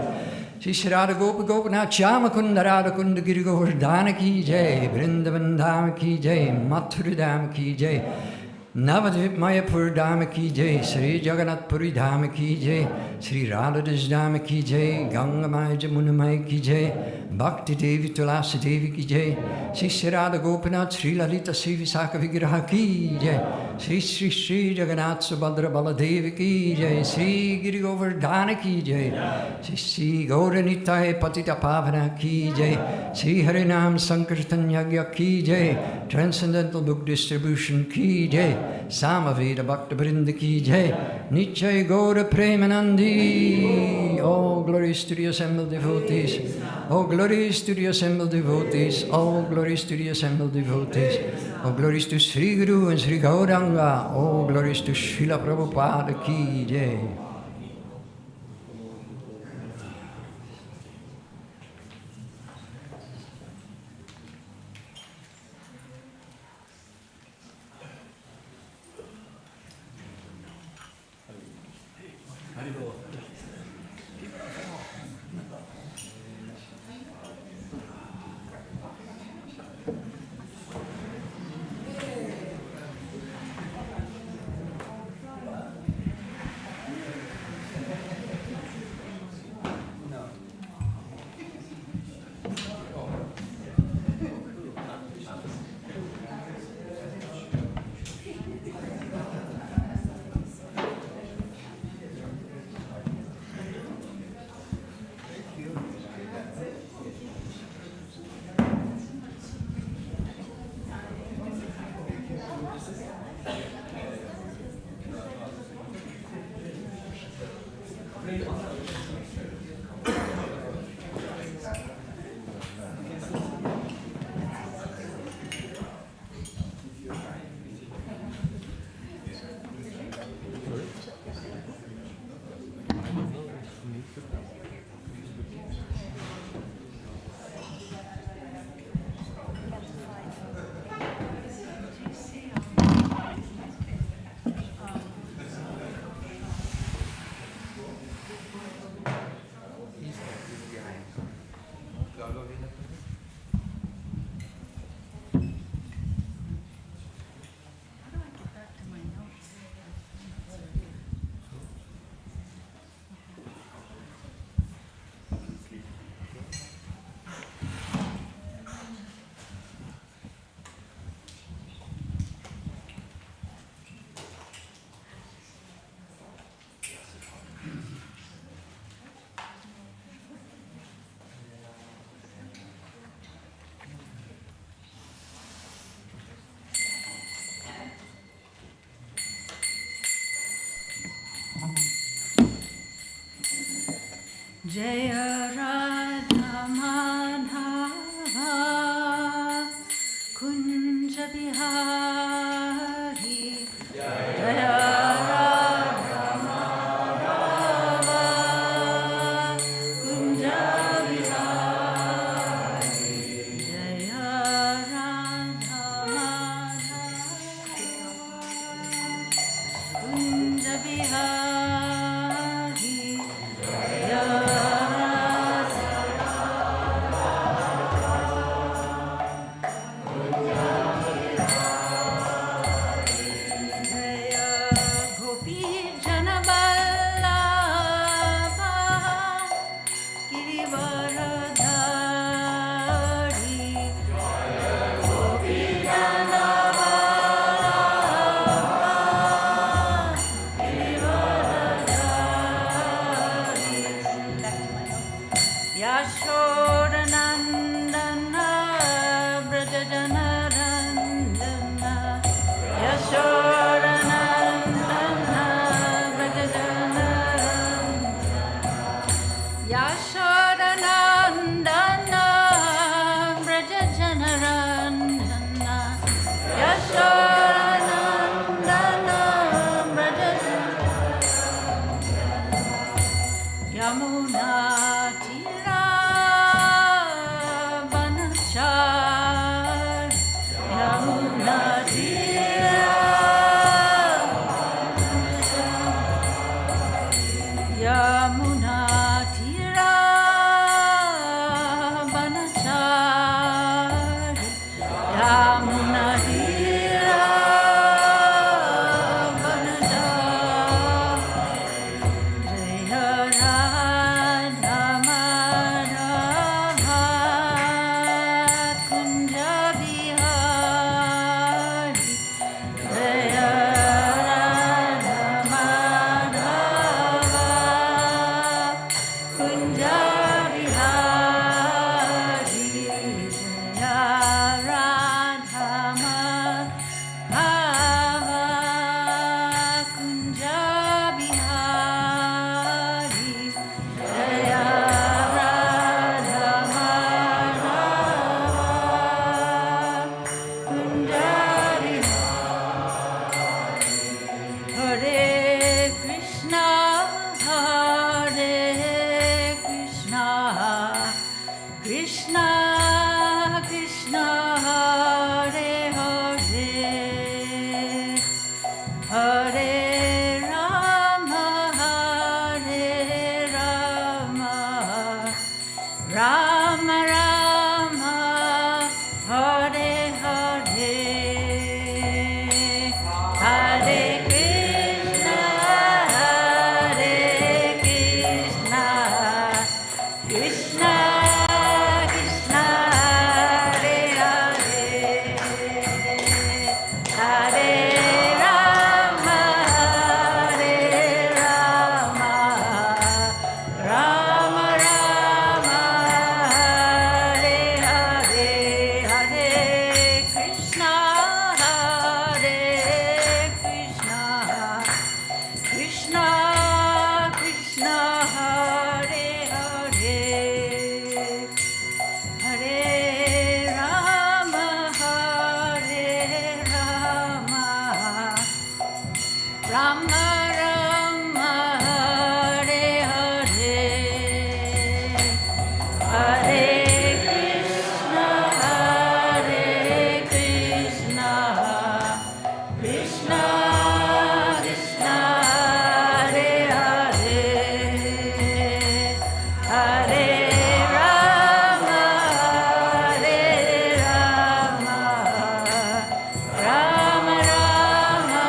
Sri Sri Radha Gopa Gopinath Shyama Kunda Radha Kunda Giri Govardhana Ki Jai Vrindavan Dham Ki Jai Mathura Dham Ki Jai Navadvip Mayapur Dham Ki Jai Sri Jagannath Puri Dham Ki Jai Sri Radhadesh Dham Ki Jai Ganga Maya Jamuna Maya Ki Jai Bhakti Devi Tulasi Devi Ki Jai Sri Sri Radha Gopinath Sri Lalita Sri Visakha Vigraha Ki Jai Sri Sri Sri Jagannath Subhadra Baladevi Ki Jai Sri Giri Govardhana Ki Jai Sri Sri Gauranitai Patita Pavana Ki Jai Sri Harinam Sankirtan Yagya Ki Jai Transcendental Book Distribution Ki Jai Samaveda Bhakta Vrinda Ki Jai Nichai Gaura Premanandi. All glories to the assembled devotees. All glories to the assembled devotees. All glories to the assembled devotees. All glories to Sri Guru and Sri Gauranga. All glories to Srila Prabhupada Ki Jai. Jaya Radha Madhava Kunja Bihari Jaya Radha Madhava Kunja Bihari Jaya Radha Madhava Kunja Bihari Jaya Gopi Janaballabha Girivaradhari Gopi Janaballabha Girivaradhari Yashodanandana Brajajanarandana Yashodanandana Brajajanarandana Yashodanandana Brajajanarandana Yashodanandana Brajajanarandana Yamuna Tira Banachar Yamuna Tira Yamuna Tira Banachar Yamuna Tira Banachar Jaya Radha Madhava Kunja Bihari Jaya Radha Madhava Kunja Bihari Jaya Radha Madhava Kunja Bihari Jaya Radha Madhava Kunja Bihari Hare Krishna Krishna Krishna Hare Hare Hare Rama Rama Rama Hare Hare Hare Krishna Krishna Krishna Hare Hare Hare Rama Rama Rama Hare Hare Hare Krishna Krishna Krishna Hare Hare Hare Rama Rama Rama Hare Hare Hare Krishna Krishna Krishna Hare Hare Hare Rama Rama Rama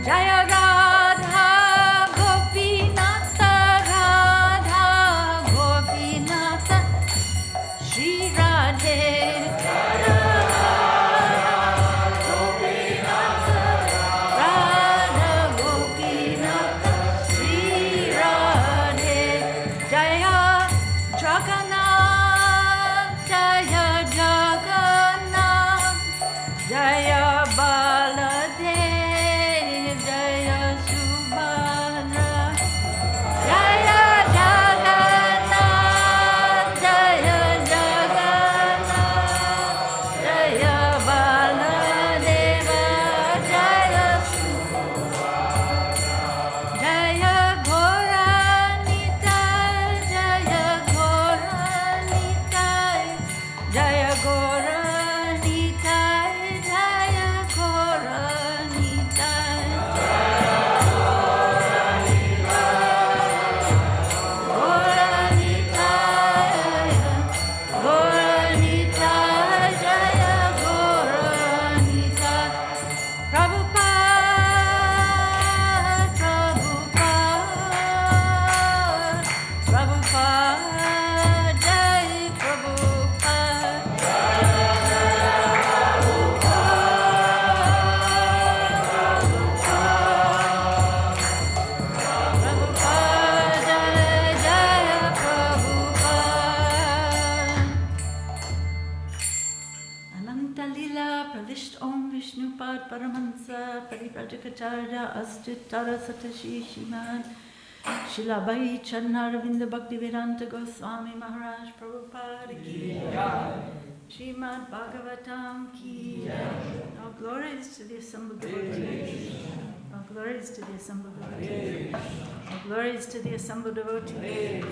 Jaya Radha Gopinatha Radha Gopinatha Shri Radhe Radha Gopinatha Shri Radhe Jaya Jagannath Jaya Jagannath Jaya Baladev Jaya Pariprajakacharya Astitara Satashi Shiman Shila Bhai Chanaravinda Bhaktivedanta Goswami Maharaj Prabhupada Ki Srimad Bhagavatam Ki All glories to the assembled devotees. All glories to the assembled devotees. All glories to the assembled devotees.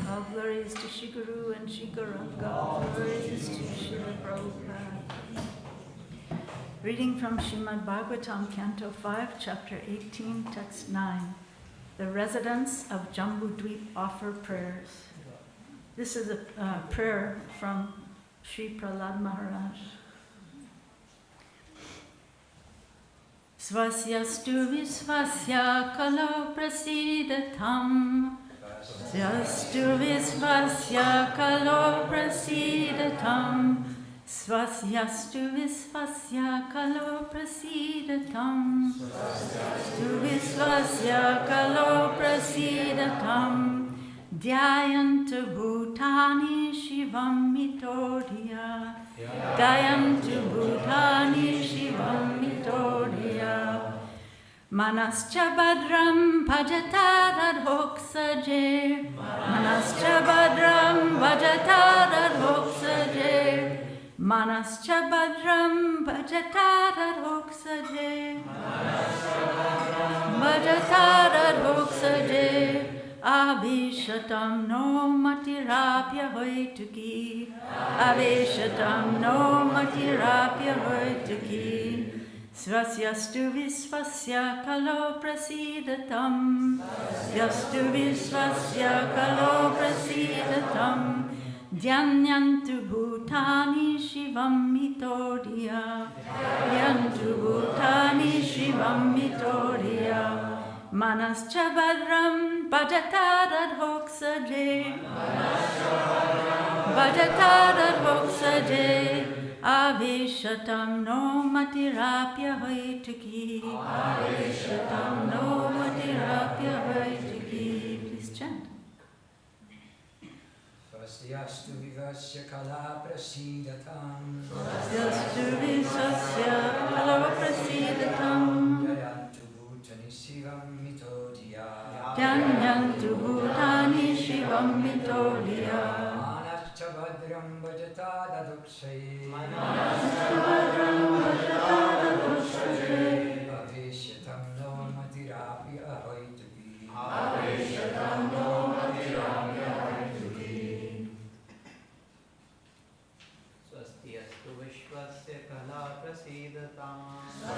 All glories to Shri Guru and Shri Gauranga. All glories to Srila Prabhupada. Reading from Srimad Bhagavatam, Canto 5, Chapter 18, Text 9. The residents of Jambudweep offer prayers. This is a prayer from Sri Prahlad Maharaj. Svasyastu visvasya kalo prasidatam. Svasyastu visvasya kalo prasidatam. Svasyastu visvasya kalo prasidatam. Svasyastu visvasya kalo prasidatam. Dhyayantu bhutani shivam mitodhya. Dhyayantu bhutani shivam mitodhya. Manascha badram bhajata radhoksaje. Manascha badram bhajata radhoksaje. Manascha badram bhajata radhoksaje. Bhajata radhoksaje. Avishatam no matirapya hoituki. Avishatam no matirapya hoituki. Svasyastu visvasya kalo prasidatam. Svasyastu visvasya kalo prasidatam. Dhyanyantu bhutani shivam mitodhya. Dhyantu bhutani shivam mitodhya. Manascha badram bhajata radhoksaje. Bhajata radhoksaje. Avishatam no matirapya hoituki. Avishatam no matirapya hoituki. Please chant. Svasyastu vivasya kala prasidatam. Svasyastu visvasya kala prasidatam. Dhyayantu bhutani shivam mitodhya. Dhyanyantu bhutani shivam mitodhya. Manascha badram bhajata dadukshaye. Manascha badram bhajata dadukshaye. Avishatam no matirapya hoituki. Avishatam no matirapya hoituki. Swastyastu vishvasya kala prasidatam.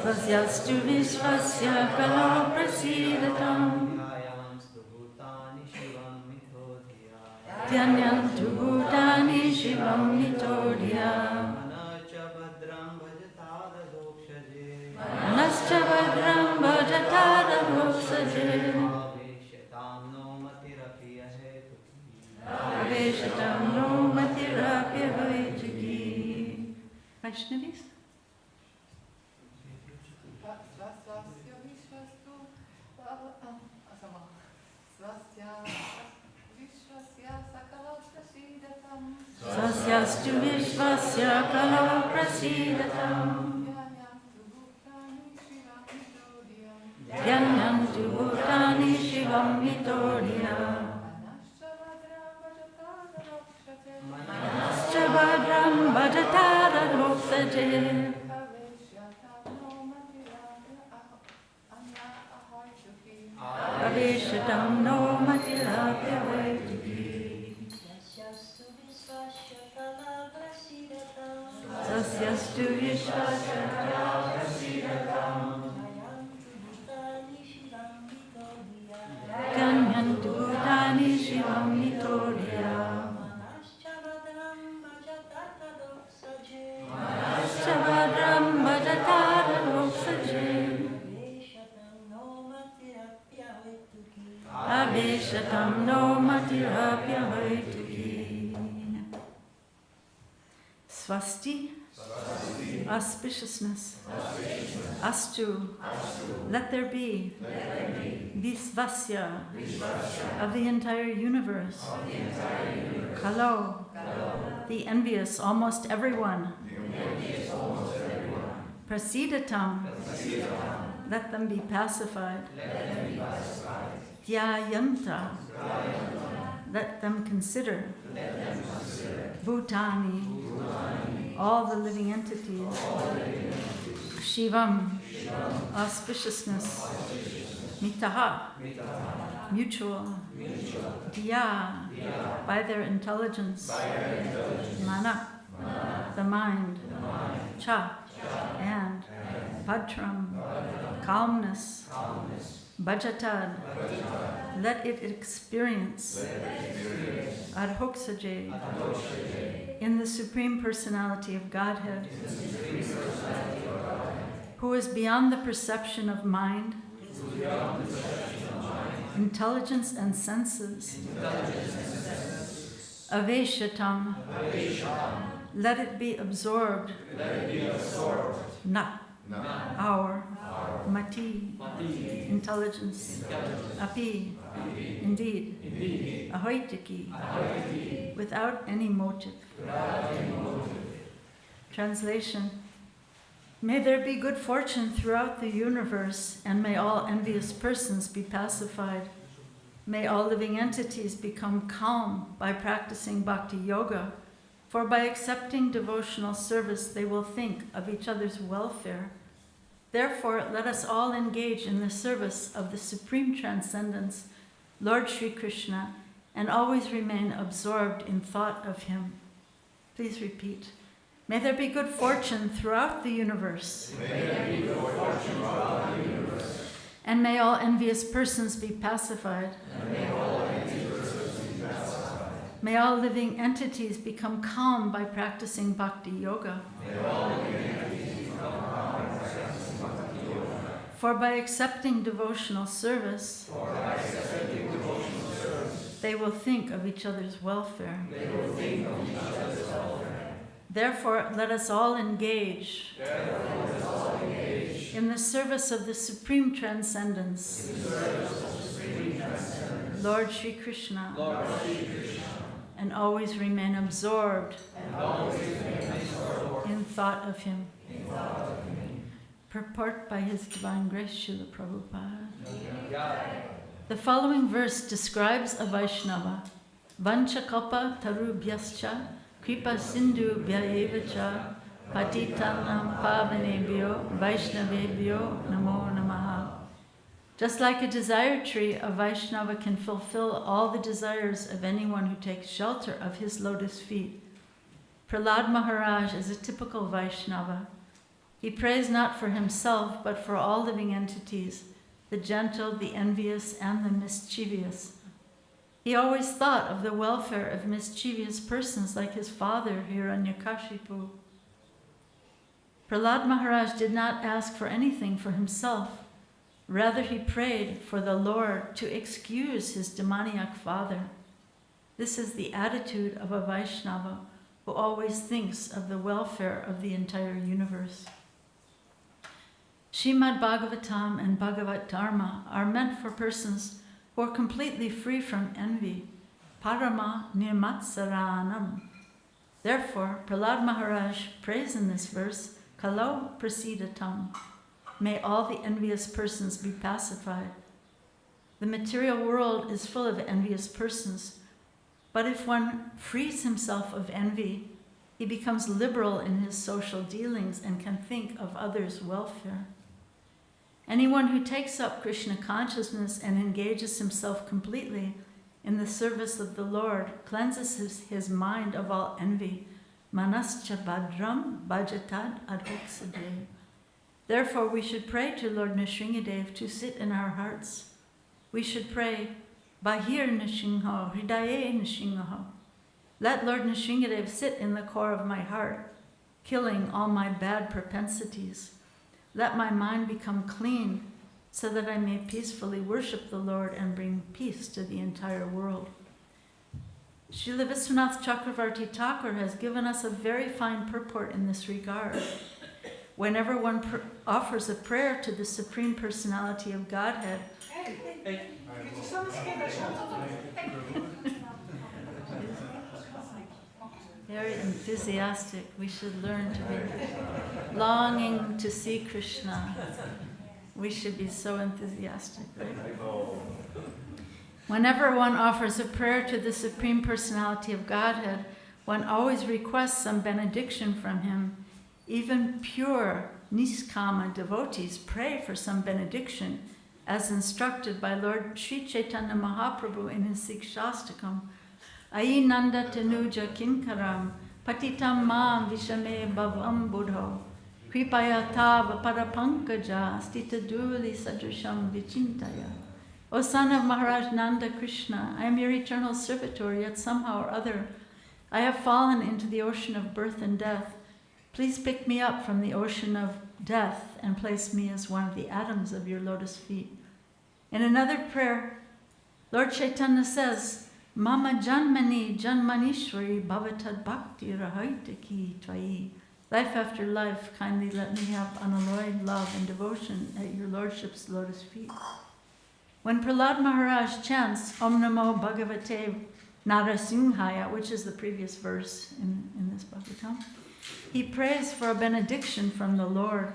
Svasyastu visvasya kalo prasidatam. Dhyayantu bhutani shivam mitodhya. Dhyanyantu bhutani shivam mitodhya. Manascha badram bhajata dadokshaje. Manascha badram bhajata dadokshaje. Avishatam no matirapya hetuki. Avishatam no matirapya hoituki. Vaishnavis? Svasyastu vishvasya kalo prasidatam. Dhyanyantu bhutani shivam mitodhya. Manascha badram bhajata radhoksaje. Avishatam no matirapya hoituki. Svasyastu vishvasya kala prasidatam. Dhyanyantu bhutani shivam mitodhya. Manascha badram bhajata radhoksaje. Avishatam no matirapya hoituki. Swasti, auspiciousness. Astu, let there be. Visvasya, of the entire universe. Kalo, the envious, almost everyone. Prasidatam, let them be pacified. Dhyayanta, let them consider. Bhutani, all the living entities. Shivam, auspiciousness. Mitaha, mutual. Dhya, by their intelligence. Mana, the mind. Cha, and. Bhadram, calmness. Bhajatad, let it experience. Adhoksaje, in the Supreme Personality of Godhead, who is beyond the perception of mind, intelligence and senses. Aveshatam, let it be absorbed. Na, our. Mati, intelligence. Api, indeed. Ahoitiki, without any motive. Translation. May there be good fortune throughout the universe, and may all envious persons be pacified. May all living entities become calm by practicing bhakti yoga, for by accepting devotional service they will think of each other's welfare. Therefore, let us all engage in the service of the Supreme Transcendence, Lord Sri Krishna, and always remain absorbed in thought of Him. Please repeat. May there be good fortune throughout the universe. And may all envious persons be pacified. May all living entities become calm by practicing bhakti yoga. For by accepting devotional service, they will think of each other's welfare. Therefore, let us all engage in the service of the Supreme Transcendence, Lord Sri Krishna, and always remain absorbed in thought of Him. Purport by His Divine Grace, Srila Prabhupada. The following verse describes a Vaishnava. Vanchakalpa tarubhyascha kripa sindhu bhyayevacha patitanam pavanebhyo vaishnavebhyo namo namaha. Just like a desire tree, a Vaishnava can fulfill all the desires of anyone who takes shelter of his lotus feet. Prahlad Maharaj is a typical Vaishnava. He prays not for himself, but for all living entities, the gentle, the envious, and the mischievous. He always thought of the welfare of mischievous persons like his father, Hiranyakashipu. Prahlad Maharaj did not ask for anything for himself. Rather, he prayed for the Lord to excuse his demoniac father. This is the attitude of a Vaishnava who always thinks of the welfare of the entire universe. Srimad Bhagavatam and Bhagavat Dharma are meant for persons who are completely free from envy, parama nirmatsaranam. Therefore, Prahlad Maharaj prays in this verse, Kalau prasidatam, may all the envious persons be pacified. The material world is full of envious persons, but if one frees himself of envy, he becomes liberal in his social dealings and can think of others' welfare. Anyone who takes up Krishna consciousness and engages himself completely in the service of the Lord cleanses his mind of all envy. Manascha Bhadram Bhajatad Adhoksade. Therefore, we should pray to Lord Nrsingadev to sit in our hearts. We should pray, Bahir Nrsimha, Hridaye Nrsimha. Let Lord Nrsingadev sit in the core of my heart, killing all my bad propensities. Let my mind become clean so that I may peacefully worship the Lord and bring peace to the entire world. Srila Vishwanath Chakravarti Thakur has given us a very fine purport in this regard. Whenever one offers a prayer to the Supreme Personality of Godhead, very enthusiastic, we should learn to be longing to see Krishna, We should be so enthusiastic, right? Whenever one offers a prayer to the Supreme Personality of Godhead, one always requests some benediction from him. Even pure Niskama devotees pray for some benediction, as instructed by Lord Sri Chaitanya Mahaprabhu in his Sikshastakam. Ayi Nanda Tanuja Kinkaram, Patitam Mam Vishame Bhavam Buddho, Kripayata Parapankaja, Stita Duli Sadrasham Vichintaya. O son of Maharaj Nanda Krishna, I am your eternal servitor, yet somehow or other I have fallen into the ocean of birth and death. Please pick me up from the ocean of death and place me as one of the atoms of your lotus feet. In another prayer, Lord Chaitanya says, Mama Janmani Janmanishwari Bhavatad Bhakti Rahaitaki Tvai. Life after life, kindly let me have unalloyed love and devotion at your Lordship's lotus feet. When Prahlad Maharaj chants Om Namo Bhagavate Narasimhaya, which is the previous verse in this Bhagavatam, he prays for a benediction from the Lord.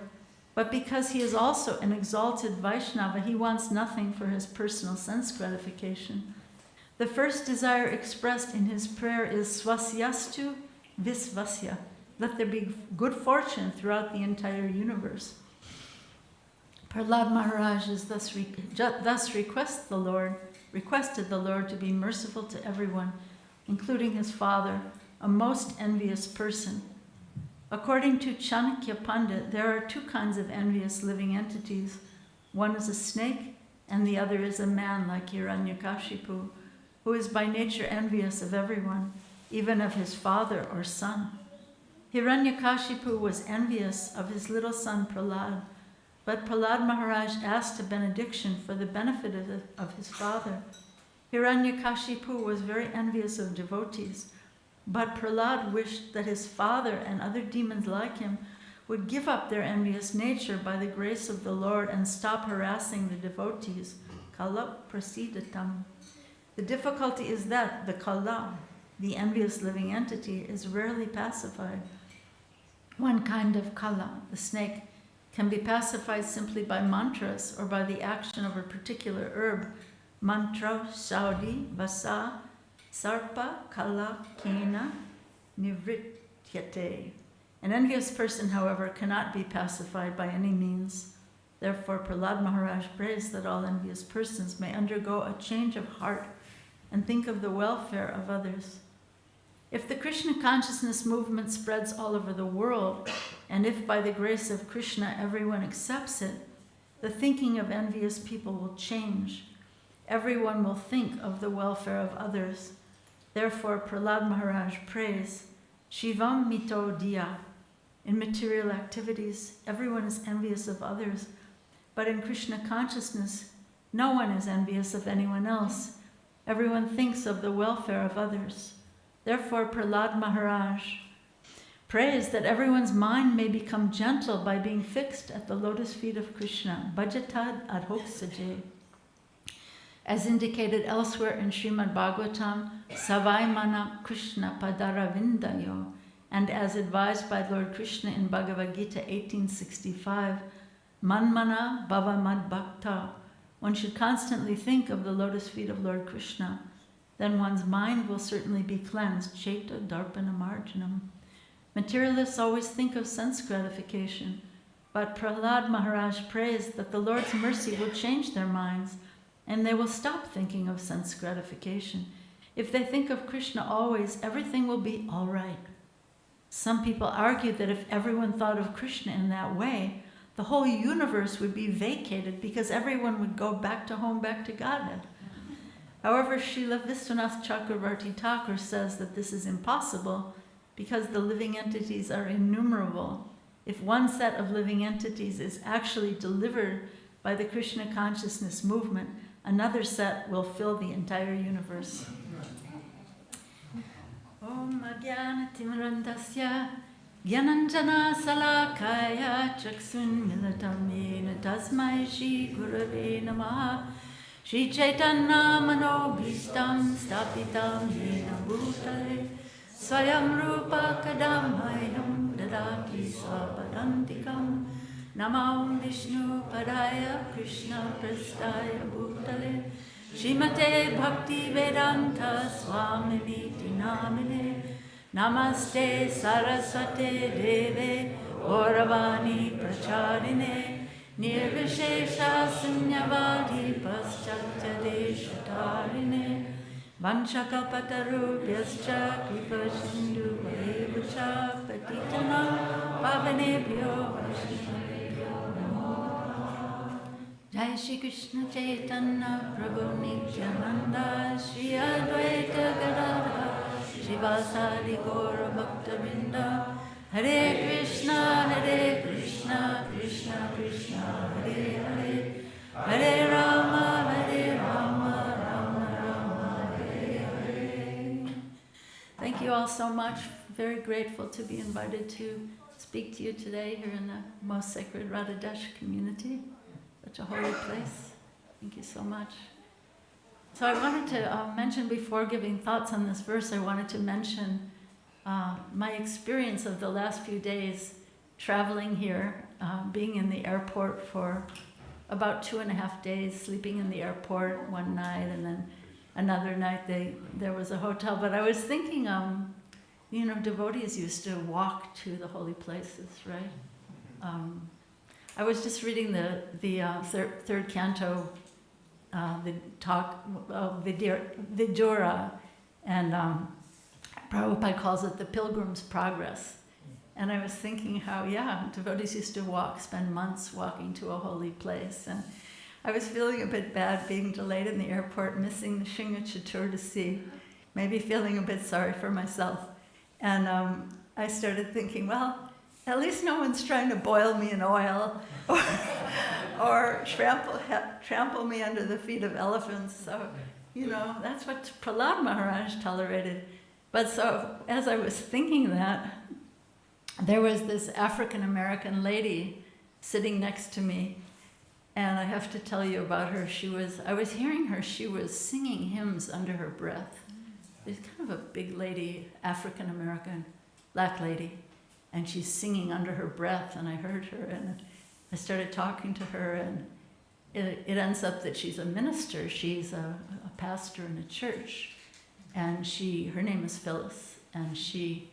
But because he is also an exalted Vaishnava, he wants nothing for his personal sense gratification. The first desire expressed in his prayer is Swasyastu Visvasya. Let there be good fortune throughout the entire universe. Prahlad Maharaj is thus requested the Lord to be merciful to everyone, including his father, a most envious person. According to Chanakya Pandit, there are two kinds of envious living entities. One is a snake, and the other is a man like Hiranyakashipu, who is by nature envious of everyone, even of his father or son. Hiranyakashipu was envious of his little son Prahlad, but Prahlad Maharaj asked a benediction for the benefit of his father. Hiranyakashipu was very envious of devotees, but Prahlad wished that his father and other demons like him would give up their envious nature by the grace of the Lord and stop harassing the devotees. Kala prasidatam. The difficulty is that the kala, the envious living entity, is rarely pacified. One kind of kala, the snake, can be pacified simply by mantras or by the action of a particular herb. Mantra, saudi, vasa, sarpa, kala, kena, nivrityate. An envious person, however, cannot be pacified by any means. Therefore, Prahlad Maharaj prays that all envious persons may undergo a change of heart and think of the welfare of others. If the Krishna consciousness movement spreads all over the world, and if by the grace of Krishna everyone accepts it, the thinking of envious people will change. Everyone will think of the welfare of others. Therefore, Prahlad Maharaj prays, Shivam mito diya. In material activities, everyone is envious of others, but in Krishna consciousness, no one is envious of anyone else. Everyone thinks of the welfare of others. Therefore, Prahlad Maharaj prays that everyone's mind may become gentle by being fixed at the lotus feet of Krishna, bhajatad adhoksaje. As indicated elsewhere in Srimad Bhagavatam, Savaimana Krishna Padaravindayo, and as advised by Lord Krishna in Bhagavad Gita 1865, Manmana Bhavamad Bhakta. One should constantly think of the lotus feet of Lord Krishna. Then one's mind will certainly be cleansed. Chaita Darpana Marjanam. Materialists always think of sense gratification, but Prahlad Maharaj prays that the Lord's mercy will change their minds and they will stop thinking of sense gratification. If they think of Krishna always, everything will be all right. Some people argue that if everyone thought of Krishna in that way, the whole universe would be vacated because everyone would go back to home, back to Godhead. However, Srila Vishwanath Chakravarti Thakur says that this is impossible because the living entities are innumerable. If one set of living entities is actually delivered by the Krishna consciousness movement, another set will fill the entire universe. Om Ajnana-timirandasya Gyananjana Salakaya Chaksun Milatam Yena Tasmai Shri Gurave Namaha Shri Chaitanya Manobhistam Stapitam Yena Bhutale Swayam Rupa Kadam Mayam Dadati Swapadantikam Namam Vishnu Padaya Krishna Prastaya Bhutale Srimate Bhakti Vedanta Swamini Namine Namaste Saraswate Deve Gauravani Pracharine Nirvishesha Sunyavadi Paschatya Deshatarine Vanshakapatarubhyascha Kripa Sindhu Vaevacha Patitana Pavanebhyo Vaishnavebhyo Namo. Jai Shri Krishna Chaitanya Prabhu Nityananda Shri Advaita Gadadhara Shivasadi Gaura Bhaktavinda Hare Krishna Krishna Krishna Hare Hare Hare Rama Rama Rama Hare Hare. Thank you all so much. Very grateful to be invited to speak to you today here in the most sacred Radhadesh community. Such a holy place. Thank you so much. So I wanted to mention, before giving thoughts on this verse, I wanted to mention my experience of the last few days traveling here, being in the airport for about 2.5 days, sleeping in the airport one night, and then another night there was a hotel. But I was thinking, devotees used to walk to the holy places, right? I was just reading the third canto, the talk of Vidura, and Prabhupada calls it the Pilgrim's Progress. And I was thinking how, devotees used to spend months walking to a holy place. And I was feeling a bit bad being delayed in the airport, missing the Shinga Chaturdashi, maybe feeling a bit sorry for myself. And I started thinking, well, at least no one's trying to boil me in oil or trample me under the feet of elephants. So, that's what Prahlad Maharaj tolerated. But so, as I was thinking that, there was this African-American lady sitting next to me, and I have to tell you about her. I was hearing her, she was singing hymns under her breath. She's kind of a big lady, African-American, black lady, and she's singing under her breath, and I heard her, and I started talking to her, and it ends up that she's a minister. She's a pastor in a church, and her name is Phyllis, and she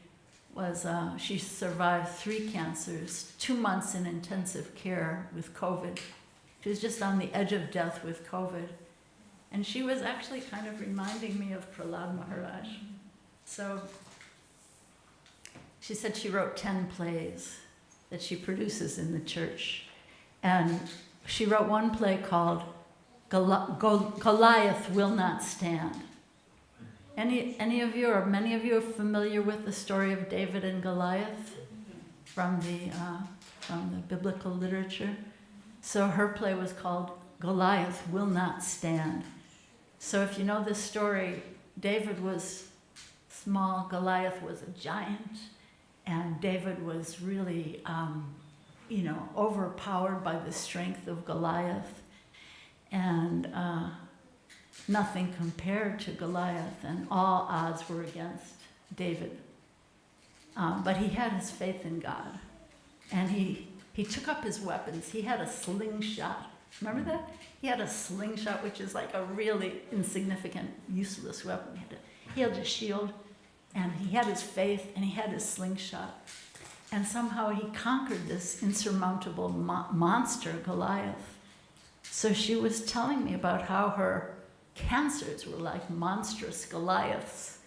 survived 3 cancers, 2 months in intensive care with COVID. She was just on the edge of death with COVID. And she was actually kind of reminding me of Prahlad Maharaj. So she said she wrote 10 plays that she produces in the church. And she wrote one play called Goliath Will Not Stand. Any of you, or many of you, are familiar with the story of David and Goliath from the biblical literature? So her play was called Goliath Will Not Stand. So if you know this story, David was small, Goliath was a giant, and David was really, overpowered by the strength of Goliath, and nothing compared to Goliath, and all odds were against David. But he had his faith in God, and he took up his weapons. He had a slingshot. Remember that? He had a slingshot, which is like a really insignificant, useless weapon. He had a shield, and he had his faith, and he had his slingshot. And somehow he conquered this insurmountable monster, Goliath. So she was telling me about how her cancers were like monstrous Goliaths,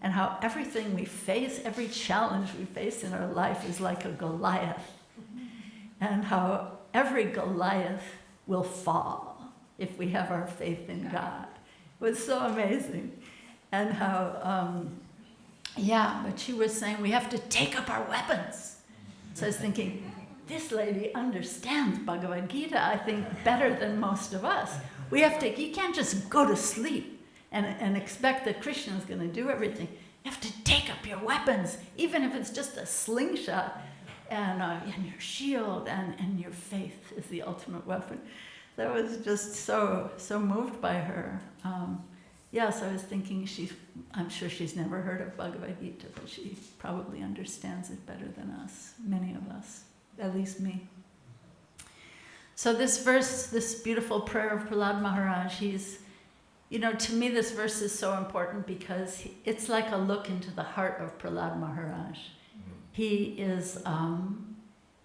and how everything we face, every challenge we face in our life is like a Goliath, and how every Goliath will fall if we have our faith in God. It was so amazing. And how, but she was saying we have to take up our weapons. So I was thinking, this lady understands Bhagavad Gita, I think, better than most of us. You can't just go to sleep and expect that Krishna is going to do everything. You have to take up your weapons, even if it's just a slingshot, and your shield, and your faith is the ultimate weapon. So I was just so moved by her. So I was thinking, I'm sure she's never heard of Bhagavad Gita, but she probably understands it better than us, many of us, at least me. So this verse, this beautiful prayer of Prahlad Maharaj, he's, to me this verse is so important because it's like a look into the heart of Prahlad Maharaj. He is,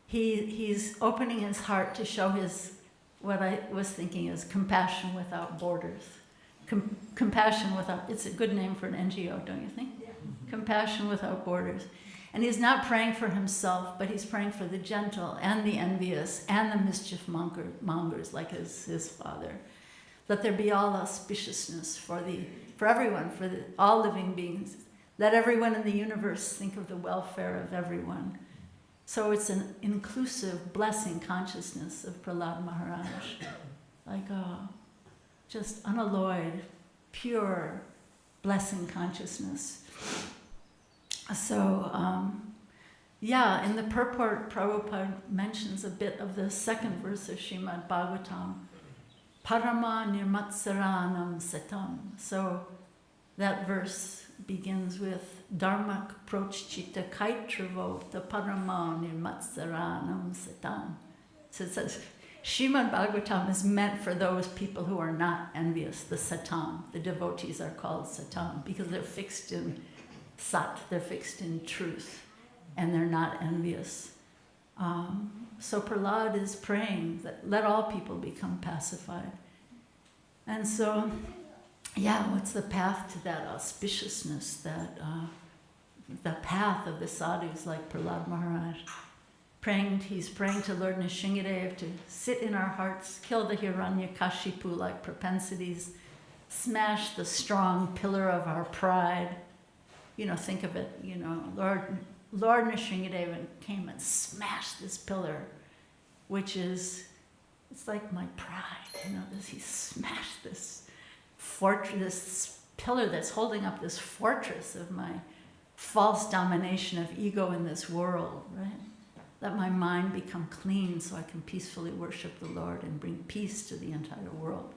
he's opening his heart to show what I was thinking is compassion without borders. Compassion without, it's a good name for an NGO, don't you think? Yeah. Compassion without borders. And he's not praying for himself, but he's praying for the gentle and the envious and the mischief mongers like his father. Let there be all auspiciousness for everyone, for all living beings. Let everyone in the universe think of the welfare of everyone. So it's an inclusive, blessing consciousness of Prahlad Maharaj. Like just unalloyed, pure blessing consciousness. So, in the purport, Prabhupada mentions a bit of the second verse of Srimad Bhagavatam, Parama Nirmatsaranam Satam. So that verse begins with Dharmak Prochchita Kaitravo the Parama Nirmatsaranam Satam. So it says, Srimad Bhagavatam is meant for those people who are not envious, the Satam. The devotees are called Satam because they're fixed in Sat, they're fixed in truth, and they're not envious. So Prahlad is praying that let all people become pacified. And so, what's the path to that auspiciousness, the path of the sadhus like Prahlad Maharaj? He's praying to Lord Nrsimhadev to sit in our hearts, kill the Hiranyakashipu-like propensities, smash the strong pillar of our pride. Think of it, Lord Nrsimhadev came and smashed this pillar, which is, it's like my pride, he smashed this fortress, this pillar that's holding up this fortress of my false domination of ego in this world, right? Let my mind become clean so I can peacefully worship the Lord and bring peace to the entire world.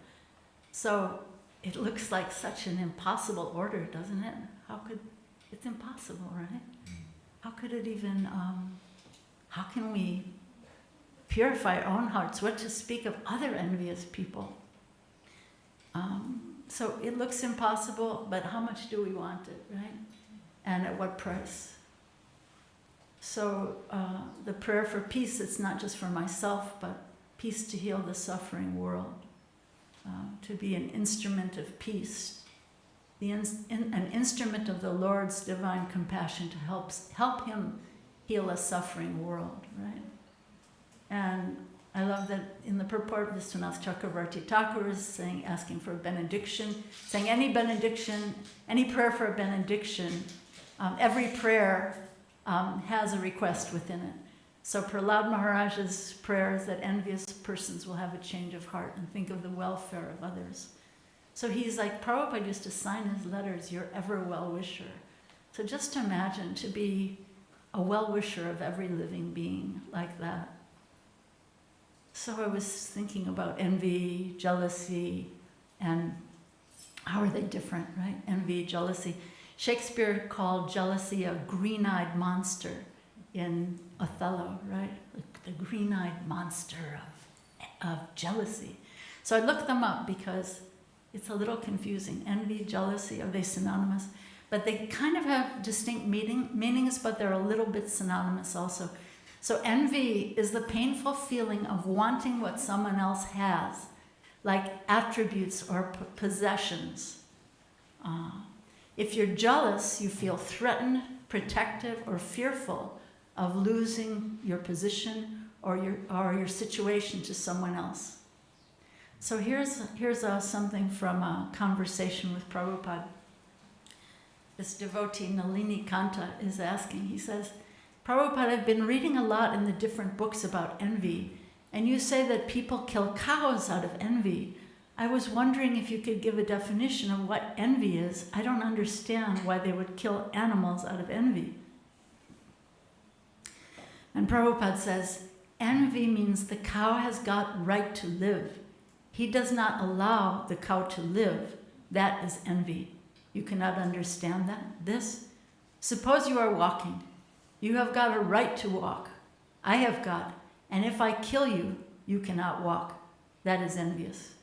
So it looks like such an impossible order, doesn't it? It's impossible, right? How could it even, how can we purify our own hearts? What to speak of other envious people? So it looks impossible, but how much do we want it, right? And at what price? So the prayer for peace, it's not just for myself, but peace to heal the suffering world, to be an instrument of peace, an instrument of the Lord's divine compassion to help him heal a suffering world, right? And I love that in the purport, Vishwanath Chakravarti Thakur is asking for a benediction, saying any benediction, any prayer for a benediction, every prayer has a request within it. So Prahlad Maharaj's prayer is that envious persons will have a change of heart and think of the welfare of others. So he's like, Prabhupada used to sign his letters, your ever well-wisher. So just imagine to be a well-wisher of every living being like that. So I was thinking about envy, jealousy, and how are they different, right? Envy, jealousy. Shakespeare called jealousy a green-eyed monster in Othello, right? The green-eyed monster of jealousy. So I looked them up because it's a little confusing. Envy, jealousy, are they synonymous? But they kind of have distinct meanings, but they're a little bit synonymous also. So envy is the painful feeling of wanting what someone else has, like attributes or possessions. If you're jealous, you feel threatened, protective, or fearful of losing your position or your situation to someone else. So here's something from a conversation with Prabhupada. This devotee, Nalini Kanta, is asking, he says, Prabhupada, I've been reading a lot in the different books about envy, and you say that people kill cows out of envy. I was wondering if you could give a definition of what envy is. I don't understand why they would kill animals out of envy. And Prabhupada says, envy means the cow has got right to live. He does not allow the cow to live. That is envy. You cannot understand that? Suppose you are walking. You have got a right to walk. I have got. And if I kill you, you cannot walk. That is envious.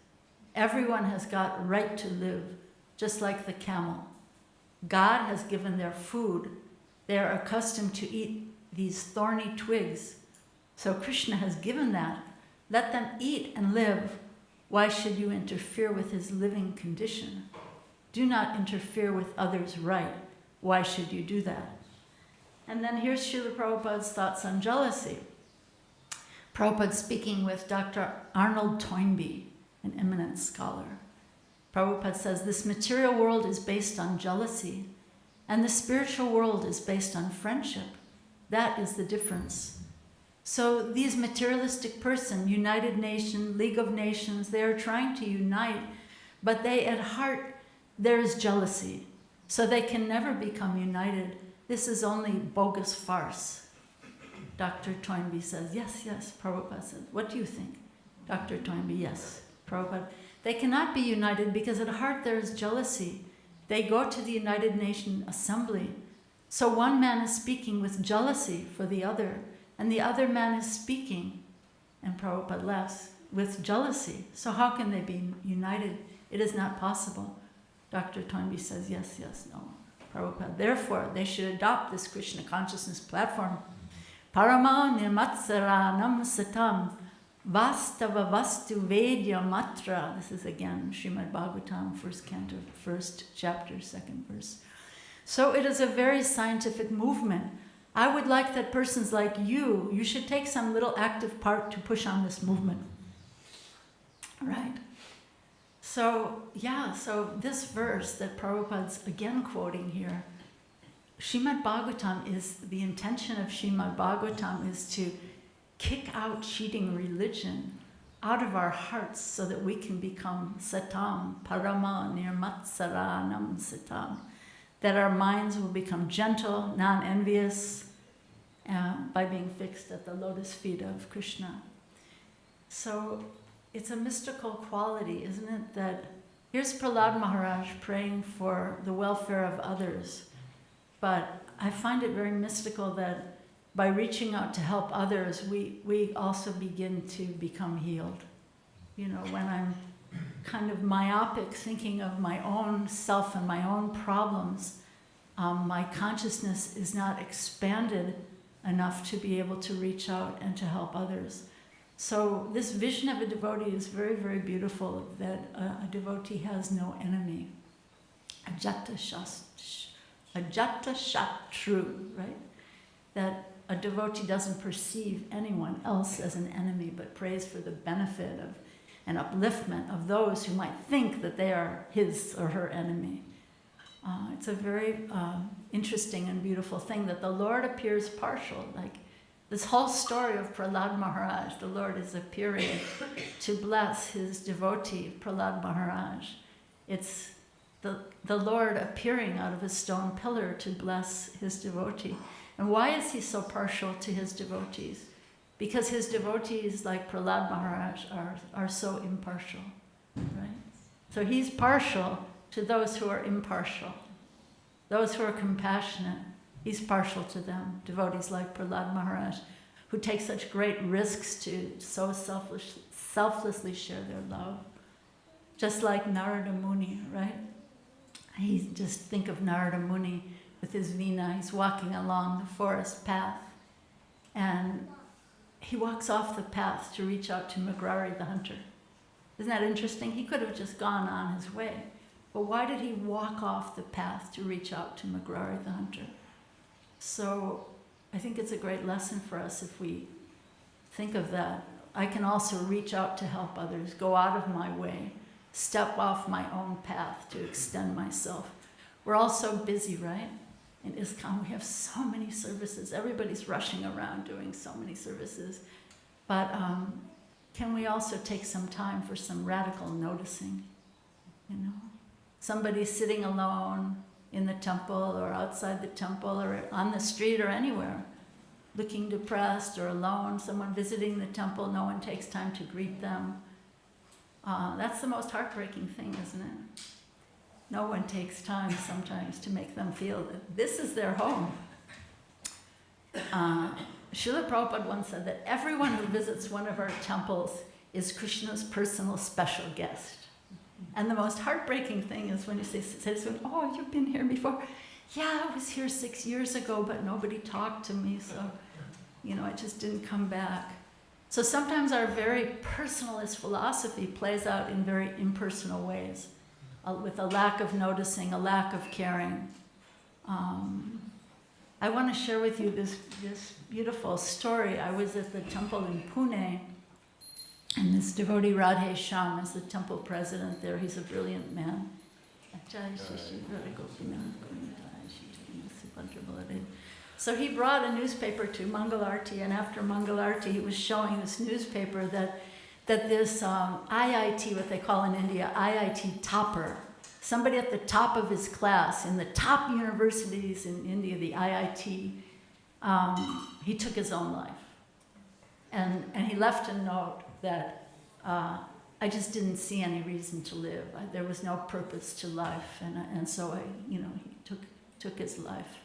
Everyone has got right to live, just like the camel. God has given their food. They are accustomed to eat these thorny twigs. So Krishna has given that. Let them eat and live. Why should you interfere with his living condition? Do not interfere with others' right. Why should you do that? And then here's Srila Prabhupada's thoughts on jealousy. Prabhupada speaking with Dr. Arnold Toynbee, an eminent scholar. Prabhupada says, this material world is based on jealousy, and the spiritual world is based on friendship. That is the difference. So these materialistic person, United Nations, League of Nations, they are trying to unite, but they at heart, there is jealousy. So they can never become united. This is only bogus farce. Dr. Toynbee says, yes, yes. Prabhupada says, what do you think? Dr. Toynbee, yes. Prabhupada, they cannot be united because at heart there is jealousy. They go to the United Nations Assembly. So one man is speaking with jealousy for the other, and the other man is speaking, and Prabhupada laughs, with jealousy. So how can they be united? It is not possible. Dr. Toynbee says, yes, yes, no. Prabhupada, therefore, they should adopt this Krishna consciousness platform. Parama nirmatsaranam satam vastava vastu vedya matra. This is again Srimad Bhagavatam, first canto, first chapter, second verse. So it is a very scientific movement. I would like that persons like you should take some little active part to push on this movement. Right? So, yeah, so this verse that Prabhupada's again quoting here, Srimad Bhagavatam is, the intention of Srimad Bhagavatam is to kick out cheating religion out of our hearts so that we can become satam, parama nirmatsaranam satam, that our minds will become gentle, non-envious, by being fixed at the lotus feet of Krishna. So it's a mystical quality, isn't it? That here's Prahlad Maharaj praying for the welfare of others. But I find it very mystical that by reaching out to help others, we also begin to become healed. You know, when I'm kind of myopic, thinking of my own self and my own problems, my consciousness is not expanded enough to be able to reach out and to help others. So this vision of a devotee is very, very beautiful, that a devotee has no enemy. Ajata Shatru, right? That a devotee doesn't perceive anyone else as an enemy, but prays for the benefit of and upliftment of those who might think that they are his or her enemy. It's a very interesting and beautiful thing that the Lord appears partial. Like this whole story of Prahlad Maharaj, the Lord is appearing to bless his devotee, Prahlad Maharaj. It's the Lord appearing out of a stone pillar to bless his devotee. And why is he so partial to his devotees? Because his devotees, like Prahlad Maharaj, are so impartial, right? So he's partial to those who are impartial. Those who are compassionate, he's partial to them. Devotees like Prahlad Maharaj, who take such great risks to so selflessly share their love. Just like Narada Muni, right? Just think of Narada Muni with his veena. He's walking along the forest path, and he walks off the path to reach out to Magrari the hunter. Isn't that interesting? He could have just gone on his way. But why did he walk off the path to reach out to Magrari the hunter? So I think it's a great lesson for us if we think of that. I can also reach out to help others, go out of my way, step off my own path to extend myself. We're all so busy, right? In ISKCON, we have so many services. Everybody's rushing around doing so many services. But can we also take some time for some radical noticing? You know, somebody sitting alone in the temple or outside the temple or on the street or anywhere, looking depressed or alone, someone visiting the temple, no one takes time to greet them. That's the most heartbreaking thing, isn't it? No one takes time sometimes to make them feel that this is their home. Srila Prabhupada once said that everyone who visits one of our temples is Krishna's personal special guest. And the most heartbreaking thing is when you say to someone, oh, you've been here before. Yeah, I was here 6 years ago, but nobody talked to me, so, I just didn't come back. So sometimes our very personalist philosophy plays out in very impersonal ways, with a lack of noticing, a lack of caring. I want to share with you this beautiful story. I was at the temple in Pune, and this devotee Radhadesh is the temple president there. He's a brilliant man. So he brought a newspaper to Mangalarti, and after Mangalarti he was showing this newspaper that this IIT, what they call in India, IIT topper, somebody at the top of his class in the top universities in India, the IIT, he took his own life. And he left a note that I just didn't see any reason to live. There was no purpose to life, and so he took his life.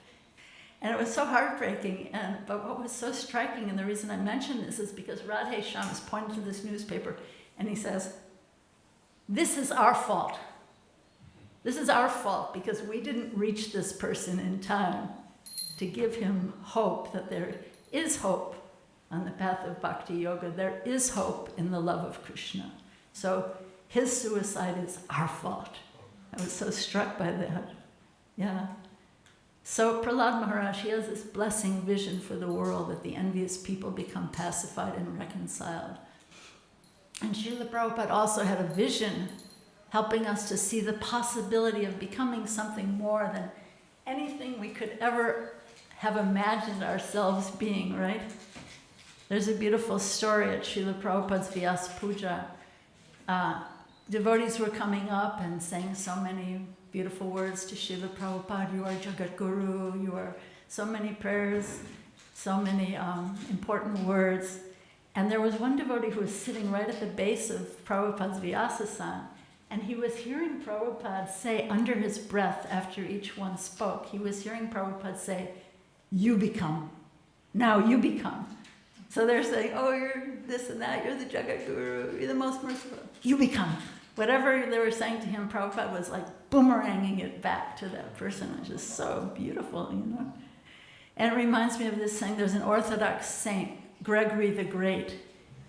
And it was so heartbreaking, but what was so striking, and the reason I mention this is because Radhadesh is pointing to this newspaper, and he says, this is our fault. This is our fault because we didn't reach this person in time to give him hope that there is hope on the path of bhakti yoga. There is hope in the love of Krishna. So his suicide is our fault. I was so struck by that. Yeah. So Prahlad Maharaj, he has this blessing vision for the world that the envious people become pacified and reconciled. And Srila Prabhupada also had a vision helping us to see the possibility of becoming something more than anything we could ever have imagined ourselves being, right? There's a beautiful story at Srila Prabhupada's Vyasa Puja. Devotees were coming up and saying so many beautiful words to Srila Prabhupada. You are Jagat Guru, you are so many prayers, so many important words. And there was one devotee who was sitting right at the base of Prabhupada's Vyasa-san, and he was hearing Prabhupada say under his breath after each one spoke, he was hearing Prabhupada say, you become, now you become. So they're saying, oh, you're this and that, you're the Jagat Guru, you're the most merciful, you become. Whatever they were saying to him, Prabhupada was like boomeranging it back to that person, which is so beautiful, And it reminds me of this thing, there's an Orthodox saint, Gregory the Great.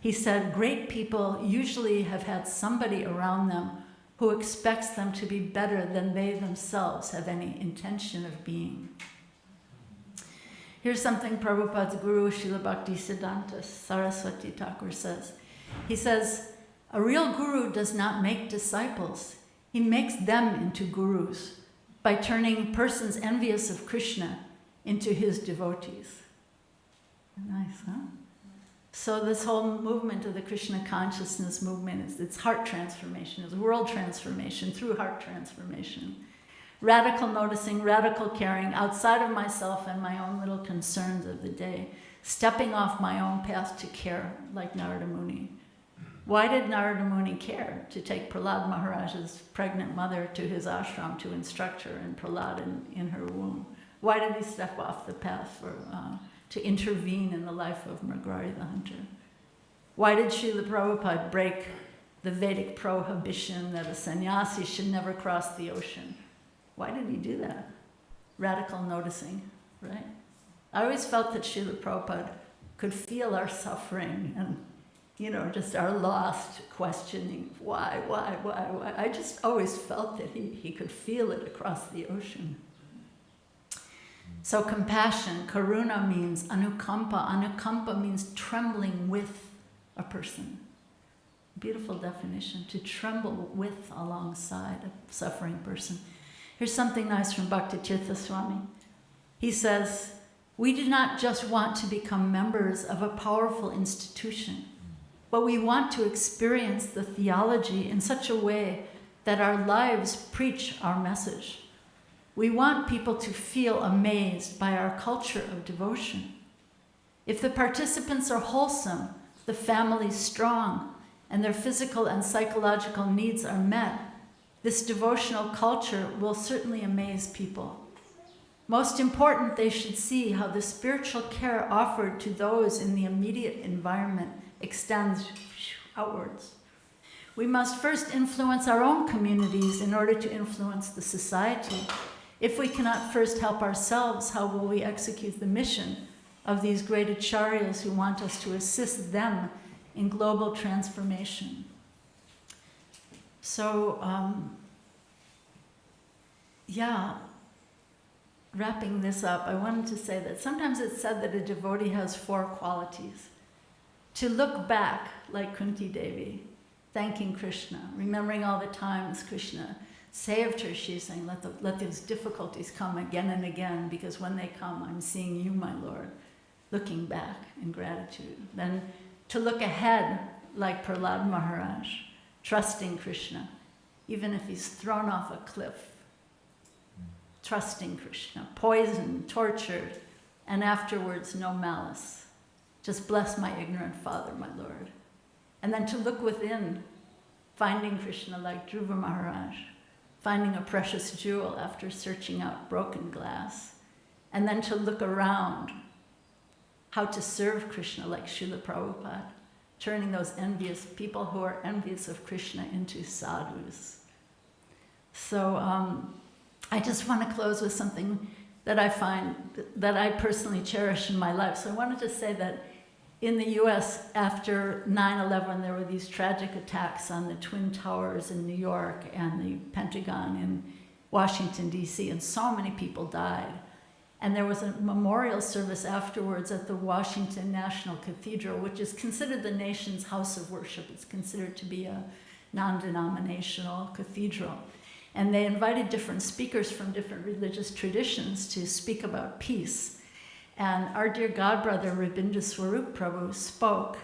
He said, great people usually have had somebody around them who expects them to be better than they themselves have any intention of being. Here's something Prabhupada's Guru, Srila Bhaktisiddhanta Saraswati Thakur says. He says, a real guru does not make disciples. He makes them into gurus by turning persons envious of Krishna into his devotees. Nice, huh? So this whole movement of the Krishna consciousness movement, it's heart transformation, it's world transformation through heart transformation. Radical noticing, radical caring outside of myself and my own little concerns of the day, stepping off my own path to care like Narada Muni. Why did Narada Muni care to take Prahlad Maharaj's pregnant mother to his ashram to instruct her and Prahlad in her womb? Why did he step off the path to intervene in the life of Mrigarhi the hunter? Why did Srila Prabhupada break the Vedic prohibition that a sannyasi should never cross the ocean? Why did he do that? Radical noticing, right? I always felt that Srila Prabhupada could feel our suffering and, just our lost questioning, why? I just always felt that he could feel it across the ocean. So compassion, karuna means anukampa. Anukampa means trembling with a person. Beautiful definition, to tremble with, alongside a suffering person. Here's something nice from Bhakti Tirtha Swami. He says, we do not just want to become members of a powerful institution, but we want to experience the theology in such a way that our lives preach our message. We want people to feel amazed by our culture of devotion. If the participants are wholesome, the family strong, and their physical and psychological needs are met, this devotional culture will certainly amaze people. Most important, they should see how the spiritual care offered to those in the immediate environment extends outwards. We must first influence our own communities in order to influence the society. If we cannot first help ourselves, how will we execute the mission of these great acharyas who want us to assist them in global transformation? So, wrapping this up, I wanted to say that sometimes it's said that a devotee has 4 qualities. To look back, like Kunti Devi, thanking Krishna, remembering all the times Krishna saved her. She's saying, let those difficulties come again and again, because when they come, I'm seeing you, my Lord. Looking back in gratitude. Then to look ahead, like Prahlad Maharaj, trusting Krishna, even if he's thrown off a cliff. Trusting Krishna, poisoned, tortured, and afterwards no malice. Just bless my ignorant father, my Lord. And then to look within, finding Krishna like Dhruva Maharaj, finding a precious jewel after searching out broken glass. And then to look around, how to serve Krishna like Srila Prabhupada, turning those envious people who are envious of Krishna into sadhus. So I just want to close with something that I find, that I personally cherish in my life. So I wanted to say that in the US, after 9/11, there were these tragic attacks on the Twin Towers in New York and the Pentagon in Washington, D.C., and so many people died. And there was a memorial service afterwards at the Washington National Cathedral, which is considered the nation's house of worship. It's considered to be a non-denominational cathedral. And they invited different speakers from different religious traditions to speak about peace. And our dear godbrother, Rabindra Swarup Prabhu, spoke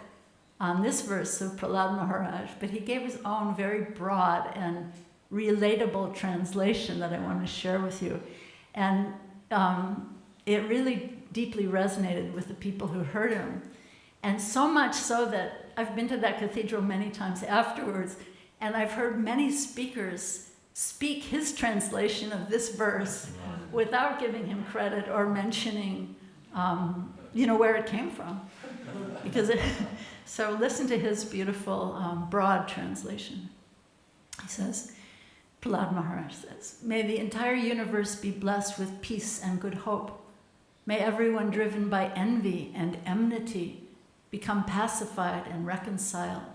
on this verse of Prahlad Maharaj, but he gave his own very broad and relatable translation that I want to share with you. And it really deeply resonated with the people who heard him. And so much so that I've been to that cathedral many times afterwards, and I've heard many speakers speak his translation of this verse without giving him credit or mentioning, where it came from. So listen to his beautiful, broad translation. He says, Prahlad Maharaj says, "May the entire universe be blessed with peace and good hope. May everyone driven by envy and enmity become pacified and reconciled.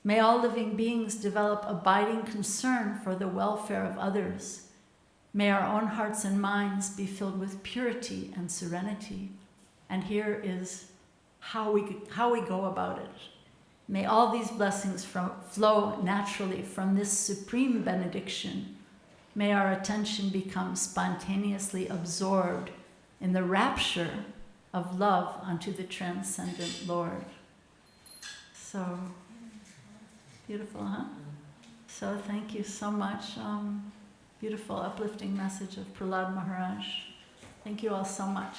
May all living beings develop abiding concern for the welfare of others. May our own hearts and minds be filled with purity and serenity." And here is how we go about it. May all these blessings flow naturally from this supreme benediction. May our attention become spontaneously absorbed in the rapture of love unto the transcendent Lord. So, beautiful, huh? So thank you so much. Beautiful, uplifting message of Prahlad Maharaj. Thank you all so much.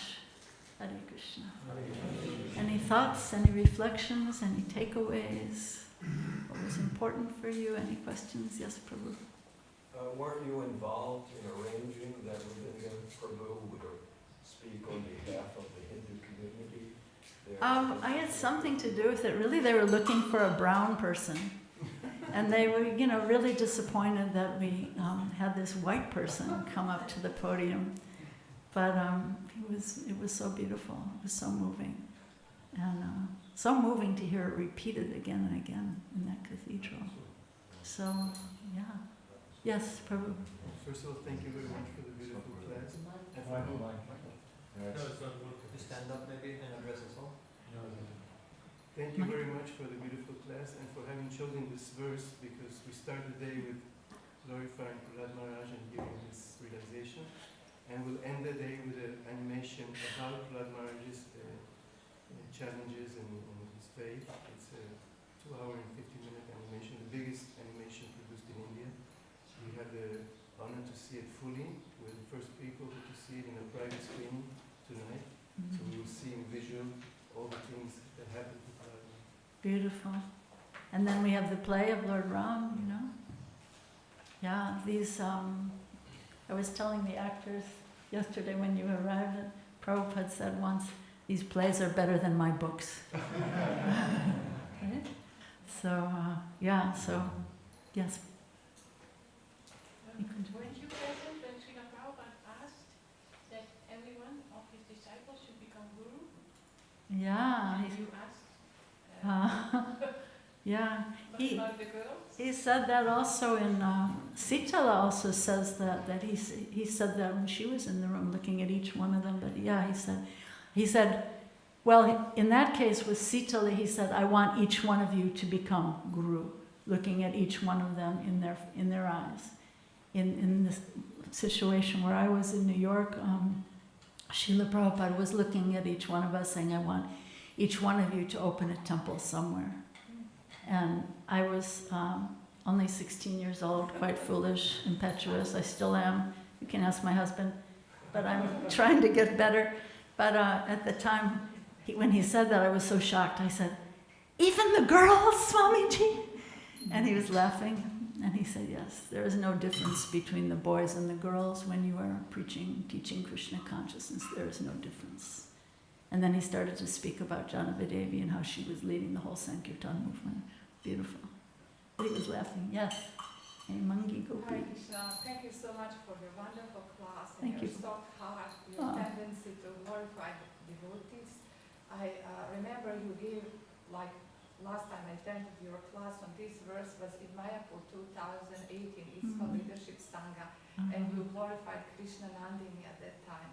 Hare Krishna. Any thoughts, any reflections, any takeaways? What was important for you? Any questions? Yes, Prabhu. Weren't you involved in arranging that Radhadesh Prabhu would speak on behalf of the Hindu community there? I had something to do with it. Really, they were looking for a brown person. And they were, really disappointed that we had this white person come up to the podium. But it was so beautiful. It was so moving. And so moving to hear it repeated again and again in that cathedral. So, yeah. Yes, Prabhu. First of all, thank you very much for the beautiful class. Stand up maybe and address us all. Thank you very much for the beautiful class and for having chosen this verse, because we start the day with glorifying Prahlad Maharaj and giving this realization. And we'll end the day with an animation about Prahlad Maharaj's challenges and his faith. It's a 2-hour and 50-minute animation, the biggest animation produced in India. We had the honor to see it fully. We're the first people to see it in a private screening tonight. So we will see in visual all the things that happened to Prahlad Maharaj. Beautiful. And then we have the play of Lord Ram, Yeah, these, I was telling the actors yesterday when you arrived, Prabhupada said once, these plays are better than my books. Right? So, yes. Weren't you present when Srila Prabhupada asked that every one of his disciples should become guru? Yeah. And you asked? Yeah. But about the girls? He said that also in, Sitala also says that he said that when she was in the room looking at each one of them, but yeah, he said, well, in that case with Sitala, he said, I want each one of you to become guru, looking at each one of them in their eyes. In this situation where I was in New York, Srila Prabhupada was looking at each one of us saying, I want each one of you to open a temple somewhere. And I was only 16 years old, quite foolish, impetuous. I still am. You can ask my husband. But I'm trying to get better. But at the time, when he said that, I was so shocked. I said, even the girls, Swamiji? And he was laughing. And he said, yes, there is no difference between the boys and the girls when you are teaching Krishna consciousness. There is no difference. And then he started to speak about Janavi and how she was leading the whole Sankirtan movement. Beautiful. He was laughing, yes. Hey, Mangi Gopi. Hare Krishna, thank you so much for your wonderful class and Thank your you. soft heart, your tendency to glorify devotees. I remember you gave, like last time I attended your class on this verse was in Mayapur 2018, it's called Leadership Sangha, and you glorified Krishna Nandini at that time.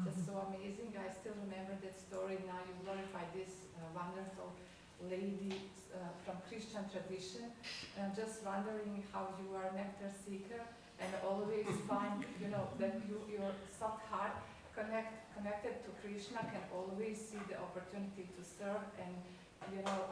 That's so amazing. I still remember that story. Now you glorify this wonderful lady from Christian tradition. And I'm just wondering how you are a nectar seeker and always find, that your soft heart connected to Krishna can always see the opportunity to serve and,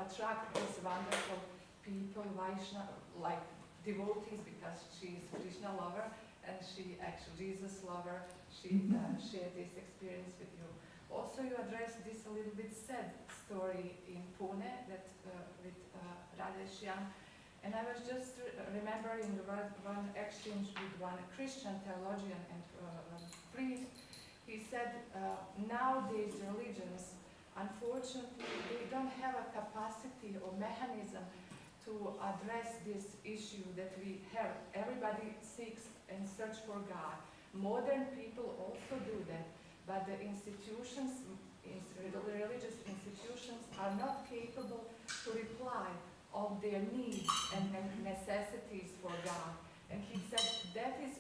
attract these wonderful people, Vaishnava, like devotees, because she is Krishna lover and she actually Jesus lover. She shared this experience with you. Also, you addressed this a little bit sad story in Pune that with Radhadesh, and I was just remembering one exchange with one Christian theologian and priest. He said nowadays religions, unfortunately, they don't have a capacity or mechanism to address this issue that we have. Everybody seeks and search for God. Modern people also do that, but the institutions, religious institutions, are not capable to reply of their needs and necessities for God. And he said,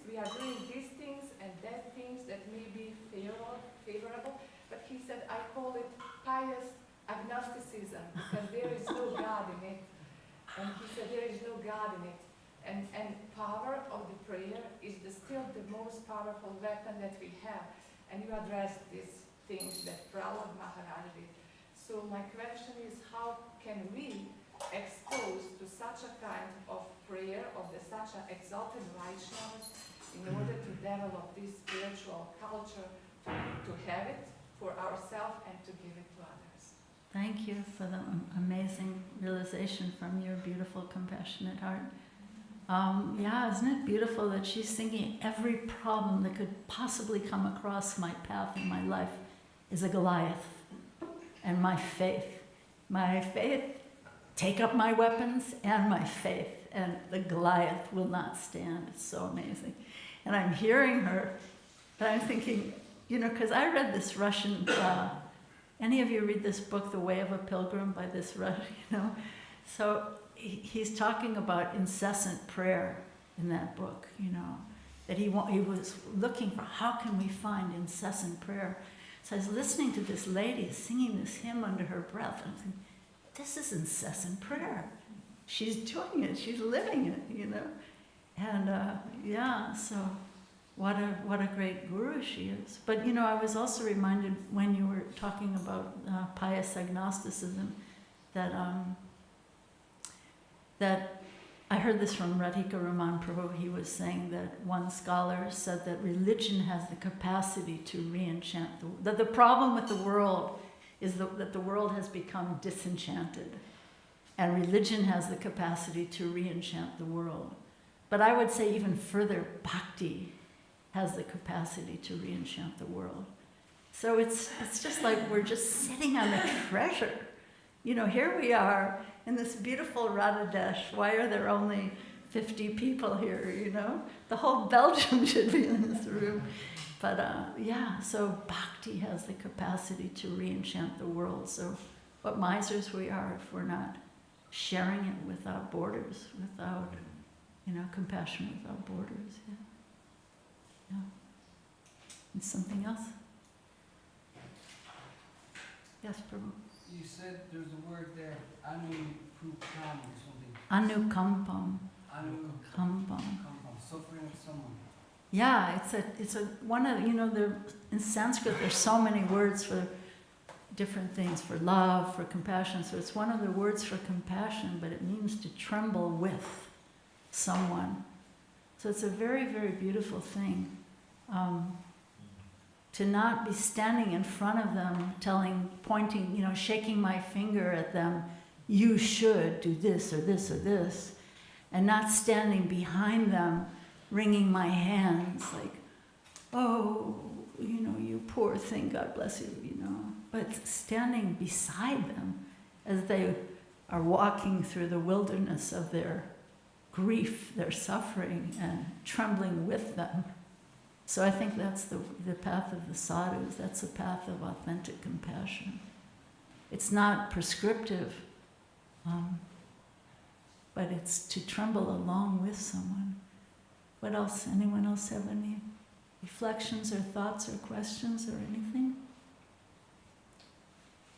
we are doing these things and that things that may be favorable, but he said, I call it pious agnosticism, because there is no God in it. And he said, there is no God in it. And power of the prayer is still the most powerful weapon that we have. And you addressed these things that Prahlad Maharaj did. So my question is, how can we expose to such a kind of prayer of such an exalted Vaishnavas in order to develop this spiritual culture, to have it for ourselves and to give it to others? Thank you for the amazing realization from your beautiful, compassionate heart. Isn't it beautiful that she's thinking every problem that could possibly come across my path in my life is a Goliath. And my faith, take up my weapons and my faith, and the Goliath will not stand. It's so amazing. And I'm hearing her, but I'm thinking, because I read this Russian, any of you read this book, The Way of a Pilgrim, by this Russian, So he's talking about incessant prayer in that book, that he was looking for how can we find incessant prayer. So I was listening to this lady singing this hymn under her breath, and I'm thinking, this is incessant prayer. She's doing it, she's living it, And so what a great guru she is. But I was also reminded when you were talking about pious agnosticism that I heard this from Radhika Raman Prabhu. He was saying that one scholar said that religion has the capacity to re-enchant that the problem with the world is that the world has become disenchanted, and religion has the capacity to re-enchant the world. But I would say even further, bhakti has the capacity to re-enchant the world. So it's just like we're just sitting on a treasure. You know, here we are in this beautiful Radhadesh. Why are there only 50 people here, you know? The whole Belgium should be in this room. But yeah, so bhakti has the capacity to re-enchant the world. So what misers we are if we're not sharing it without borders, without, you know, compassion without borders. Yeah. Yeah. And something else? Yes, Prabhu. You said there's a word there, anupukam or something. Anukampam. Anukampam. Suffering with someone. Yeah, it's a one of, you know, in Sanskrit there's so many words for different things, for love, for compassion. So it's one of the words for compassion, but it means to tremble with someone. So it's a very, very beautiful thing. To not be standing in front of them, pointing, you know, shaking my finger at them, you should do this or this or this, and not standing behind them, wringing my hands like, oh, you know, you poor thing, God bless you, you know. But standing beside them as they are walking through the wilderness of their grief, their suffering, and trembling with them. So I think that's the path of the sadhus. That's the path of authentic compassion. It's not prescriptive, but it's to tremble along with someone. What else? Anyone else have any reflections or thoughts or questions or anything?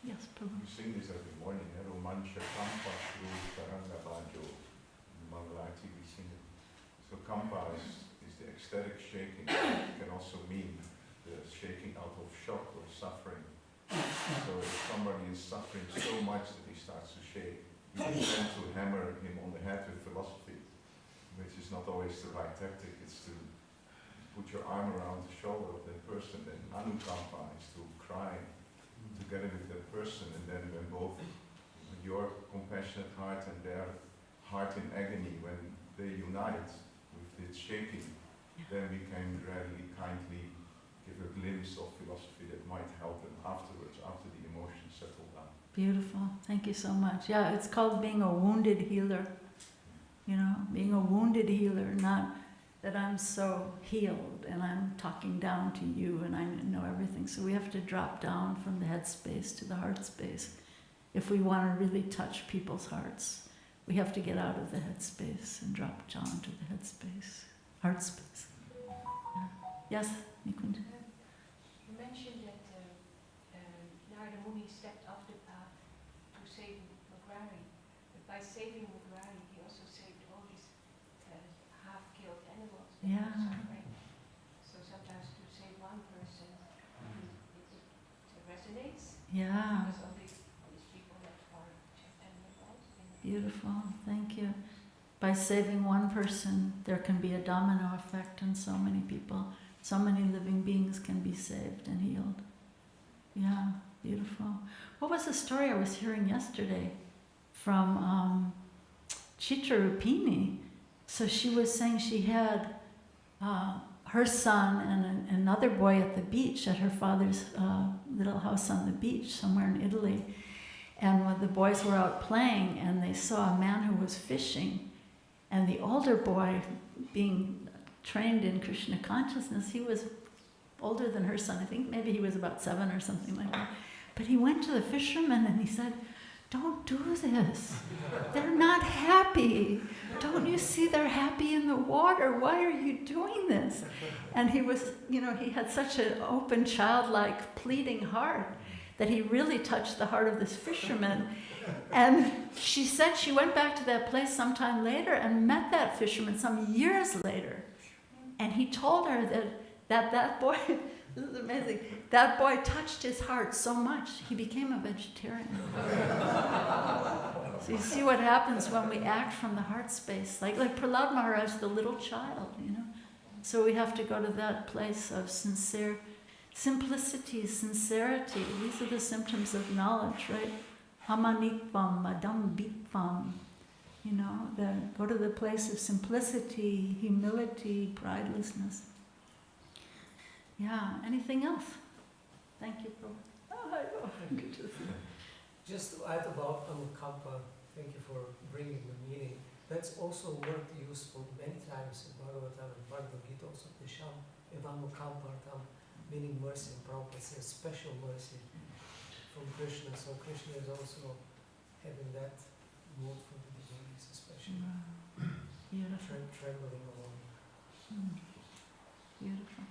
Yes, Prabhu. We sing this every morning, Romancha Kampa Shru Taranga Bajo. In Mangalati we sing it. So Kampa is the ecstatic shaking. It can also mean the shaking out of shock or suffering. So if somebody is suffering so much that he starts to shake, you tend to hammer him on the head with philosophy, which is not always the right tactic. It's to put your arm around the shoulder of that person. And Anukampa is to cry together with that person, and then when both your compassionate heart and their heart in agony, when they unite with this shaking, then we can gradually, kindly give a glimpse of philosophy that might help them afterwards, after the emotions settle down. Beautiful. Thank you so much. Yeah, it's called being a wounded healer. You know, being a wounded healer, not that I'm so healed and I'm talking down to you and I know everything. So we have to drop down from the head space to the heart space. If we want to really touch people's hearts, we have to get out of the head space and drop down to the head space, heart space. Yeah. Yes, Nikund? You mentioned that Narada Muni stepped off the path to save Magrari. But by saving Magrari, he also saved all these half-killed animals that Yeah. were suffering. So sometimes to save one person, it resonates. Yeah. Because of these people that are animals. Beautiful. Thank you. By saving one person, there can be a domino effect on so many people. So many living beings can be saved and healed. Yeah, beautiful. What was the story I was hearing yesterday from Chitrarupini? So she was saying she had her son and another boy at the beach, at her father's little house on the beach somewhere in Italy. And when the boys were out playing and they saw a man who was fishing, and the older boy, being trained in Krishna consciousness, he was older than her son. I think maybe he was about 7 or something like that. But he went to the fisherman and he said, "Don't do this. They're not happy. Don't you see they're happy in the water? Why are you doing this?" And he was, you know, he had such an open, childlike, pleading heart that he really touched the heart of this fisherman. And she said she went back to that place sometime later and met that fisherman some years later. And he told her that boy, this is amazing, that boy touched his heart so much, he became a vegetarian. So you see what happens when we act from the heart space, like Prahlad Maharaj, the little child, you know. So we have to go to that place of simplicity, sincerity. These are the symptoms of knowledge, right? Amanikvam, madambikvam. You know, go to the place of simplicity, humility, pridelessness. Yeah, anything else? Thank you, Prabhu. Oh, hi, oh, good to see you. Just to add about Anukampa, thank you for bringing the meaning. That's also a word used for many times in Bhagavatam and Bhagavad Gita, also Nisham, Evanukampartam, meaning mercy, and Prabhupada says special mercy from Krishna. So Krishna is also having that mood for the devotees, especially Beautiful. traveling along. Beautiful.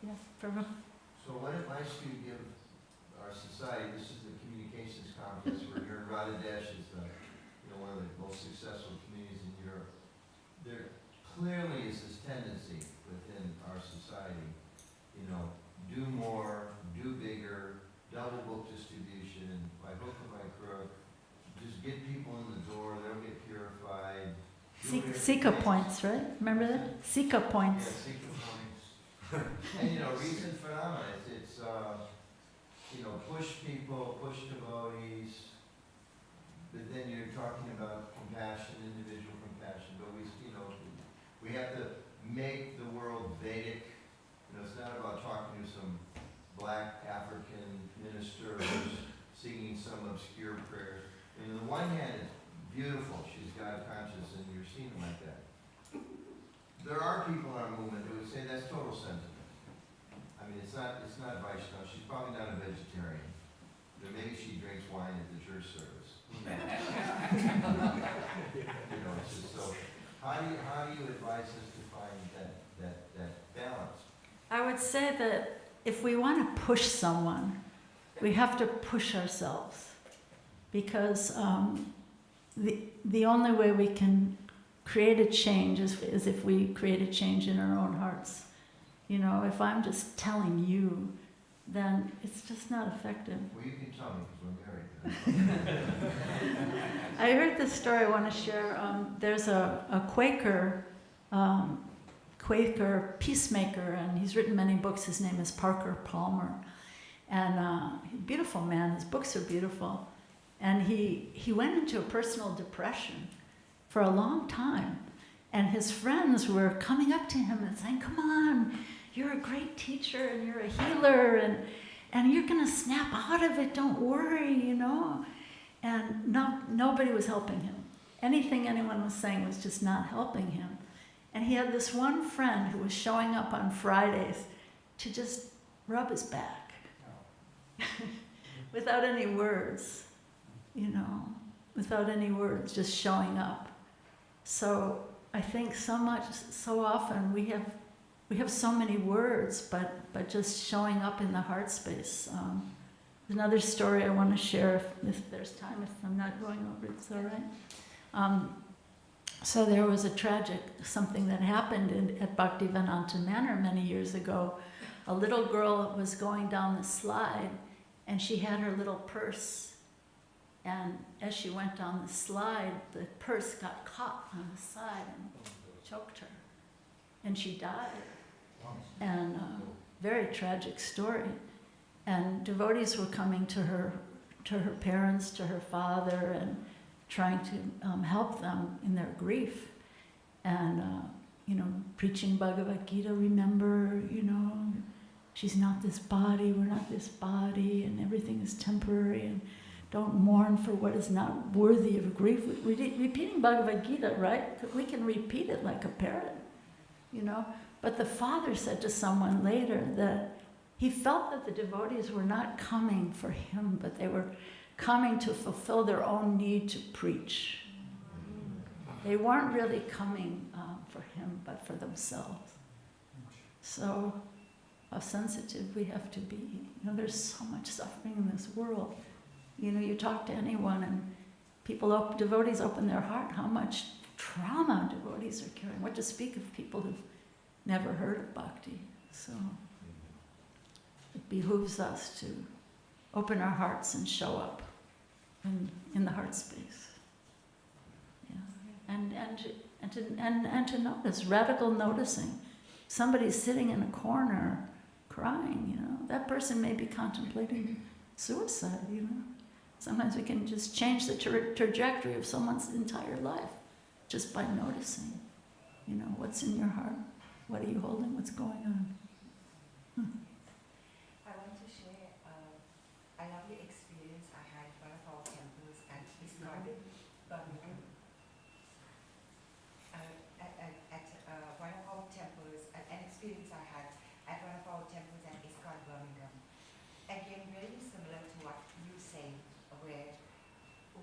Yes, Prabhu. So what advice do you give our society? This is the communications conference. We're here in Radhadesh. It's one of the most successful communities in Europe. There clearly is this tendency within our society, do more, do bigger, double book distribution, by hook or by crook. Just get people in the door, they'll get purified. Sika points, right? Remember that? Sika points. Yeah, Sika points. And recent phenomena, it's push people, push devotees, but then you're talking about compassion, individual compassion, but we have to make the world Vedic. It's not about talking to some black African minister who's singing some obscure prayers. On the one hand, it's beautiful, she's God conscious, and you're seeing them like that. There are people in our movement who would say that's total sentiment. I mean, it's not Vaishnava. She's probably not a vegetarian. Maybe she drinks wine at the church service. So how do you advise us to find that balance? I would say that if we want to push someone, we have to push ourselves, because the only way we can create a change is if we create a change in our own hearts. If I'm just telling you, then it's just not effective. Well, you can tell me because we're married. I heard this story I want to share. There's a Quaker peacemaker, and he's written many books. His name is Parker Palmer. And beautiful man, his books are beautiful. And he went into a personal depression for a long time. And his friends were coming up to him and saying, come on, you're a great teacher and you're a healer and you're going to snap out of it, don't worry, And nobody was helping him. Anything anyone was saying was just not helping him. And he had this one friend who was showing up on Fridays to just rub his back without any words, without any words, just showing up. So I think so often we have so many words, but just showing up in the heart space. Another story I want to share, if there's time, if I'm not going over, it's all right. So there was something that happened at Bhaktivedanta Manor many years ago. A little girl was going down the slide, and she had her little purse. And as she went down the slide, the purse got caught on the side and choked her. And she died. And very tragic story. And devotees were coming to her parents, to her father, and trying to help them in their grief. And, preaching Bhagavad Gita, remember, she's not this body, we're not this body, and everything is temporary, and don't mourn for what is not worthy of grief. Repeating Bhagavad Gita, right? We can repeat it like a parrot, But the father said to someone later that he felt that the devotees were not coming for him, but they were coming to fulfill their own need to preach. They weren't really coming for him, but for themselves. So how sensitive we have to be. There's so much suffering in this world. You talk to anyone and devotees open their heart, how much trauma devotees are carrying. What to speak of people who've never heard of bhakti. So it behooves us to open our hearts and show up in the heart space. And to notice, radical noticing. Somebody's sitting in a corner crying, that person may be contemplating suicide, Sometimes we can just change the trajectory of someone's entire life just by noticing, what's in your heart. What are you holding? What's going on? I want to share a lovely experience I had at one of our temples at ISKCON Birmingham. At one of our temples, an experience I had at one of our temples at ISKCON Birmingham. Again, very similar to what you say, where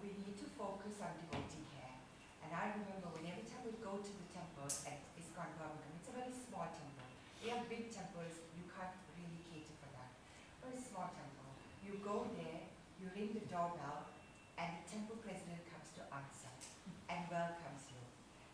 we need to focus on devotee care. And I remember when every time we go to the temple at ISKCON Birmingham, it's a very small temple. We have big temples, you can't really cater for that. Very small temple. You go there, you ring the doorbell, and the temple president comes to answer and welcomes you.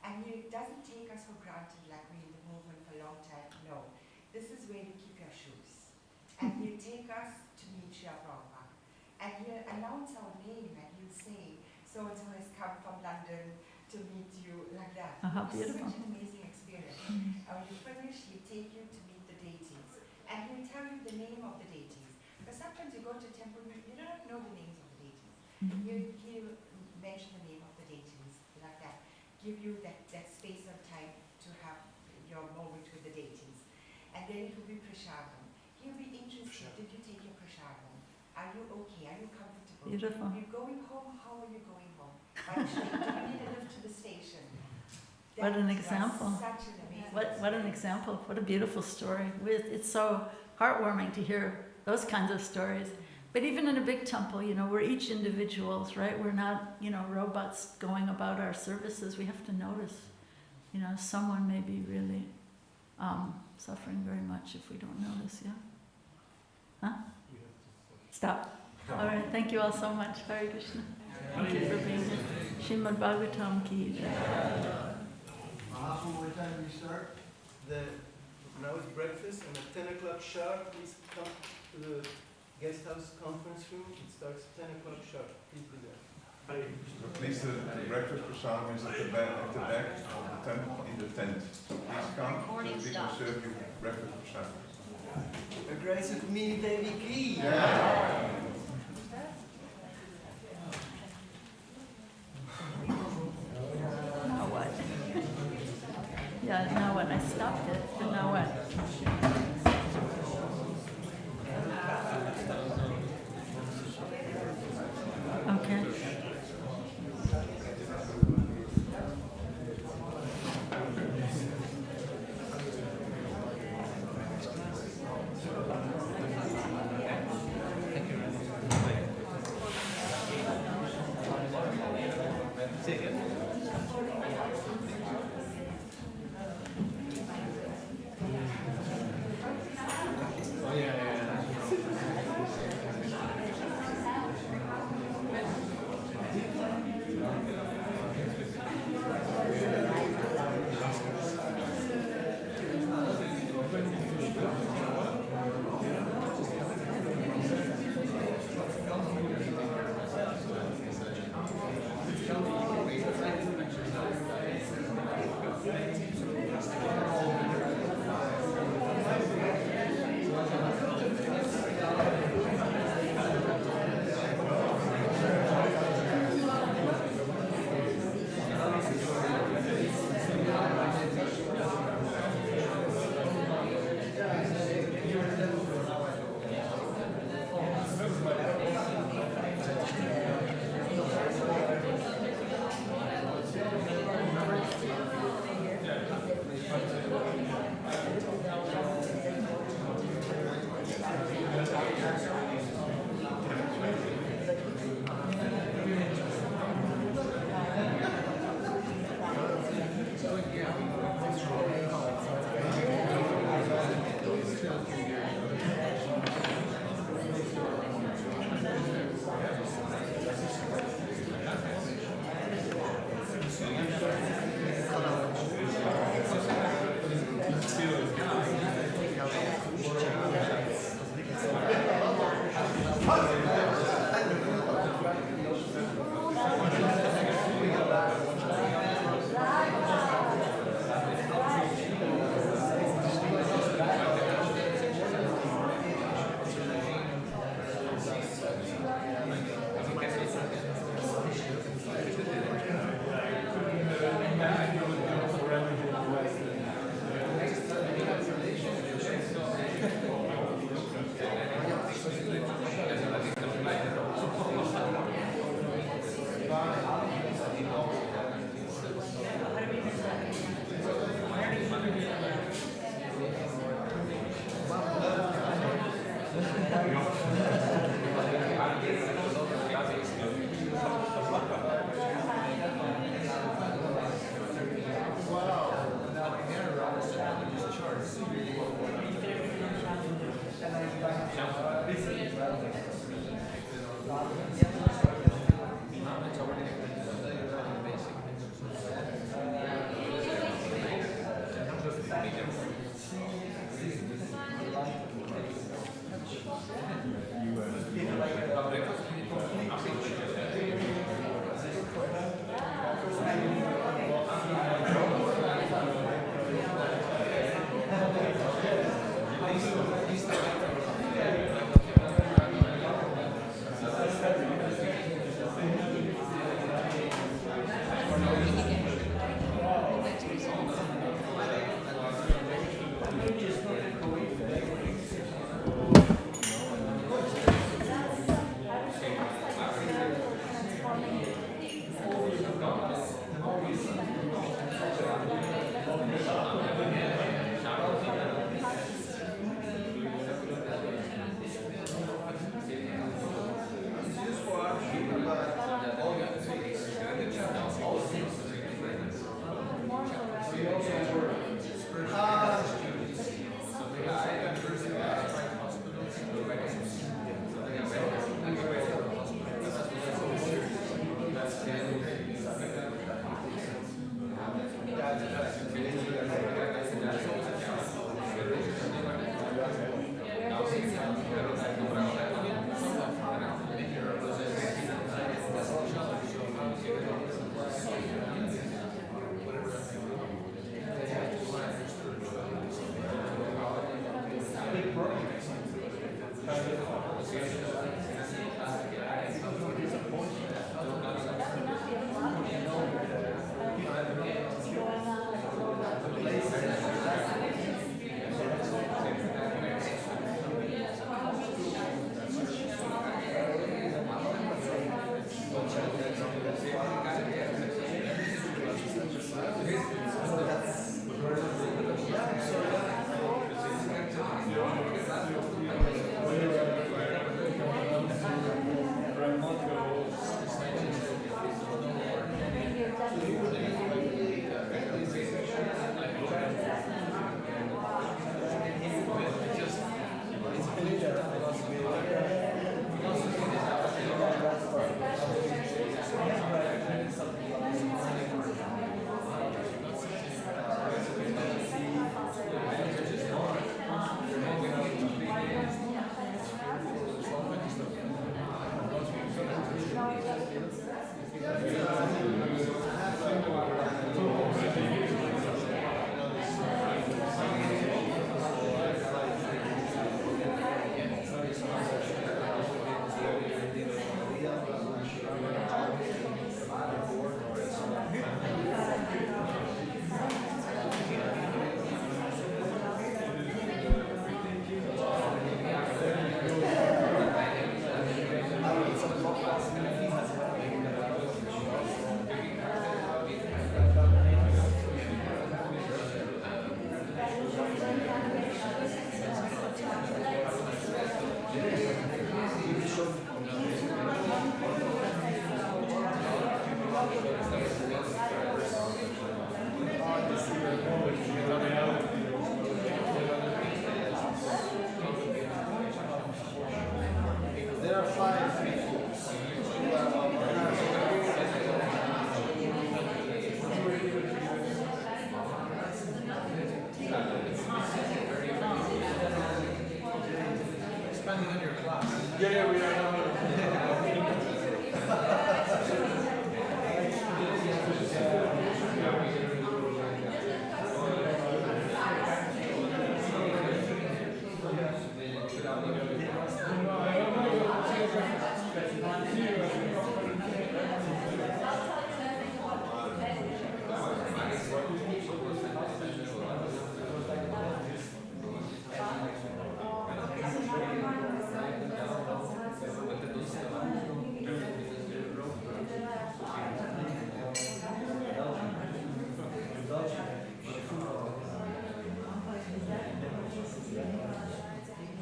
And he doesn't take us for granted like we in the movement for a long time. No. This is where you keep your shoes. And he'll take us to meet Srila Prabhupada. And he'll announce our name and he'll say, so-and-so has come from London to meet you, like that. How It's beautiful. such an amazing experience. And when you finish, he'll take you to meet the deities. And he'll tell you the name of the deities. Because sometimes you go to a temple, you don't know the names of the deities. He'll mention the name of the deities, like that. Give you that space of time to have your moment with the deities. And then it will be prasadam. He'll be interested. Did you take your prasadam? Are you okay? Are you comfortable? Beautiful. You're going home? How are you going home? Do you need a lift to the station? What an That was example. Such an amazing What an example. What a beautiful story. It's so heartwarming to hear those kinds of stories. But even in a big temple, you know, we're each individuals, right? We're not, you know, robots going about our services. We have to notice, you know, someone may be really suffering very much if we don't notice, yeah? Huh? Stop. All right, thank you all so much. Hare Krishna. Thank you for being here. Srimad Bhagavatam ki jai. What time do we start? Now it's breakfast, and at 10 o'clock sharp, please come to the guest house conference room. It starts 10 o'clock sharp. Please be there. Please, the breakfast prasadam is at the back of the tent, in the tent. So please come, so we can serve you breakfast prasadam. A grace of me, Devi Ki. Now what? Yeah, now what? I stopped it, but now what? Okay.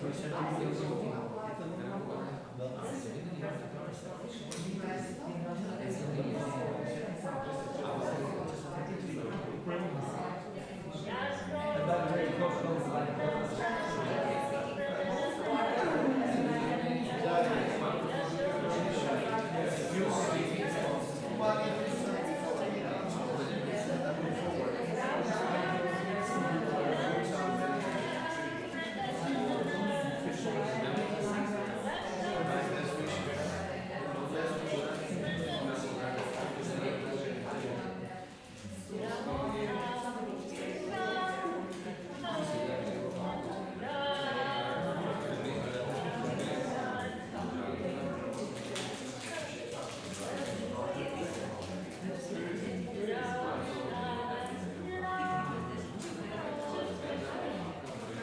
Reciting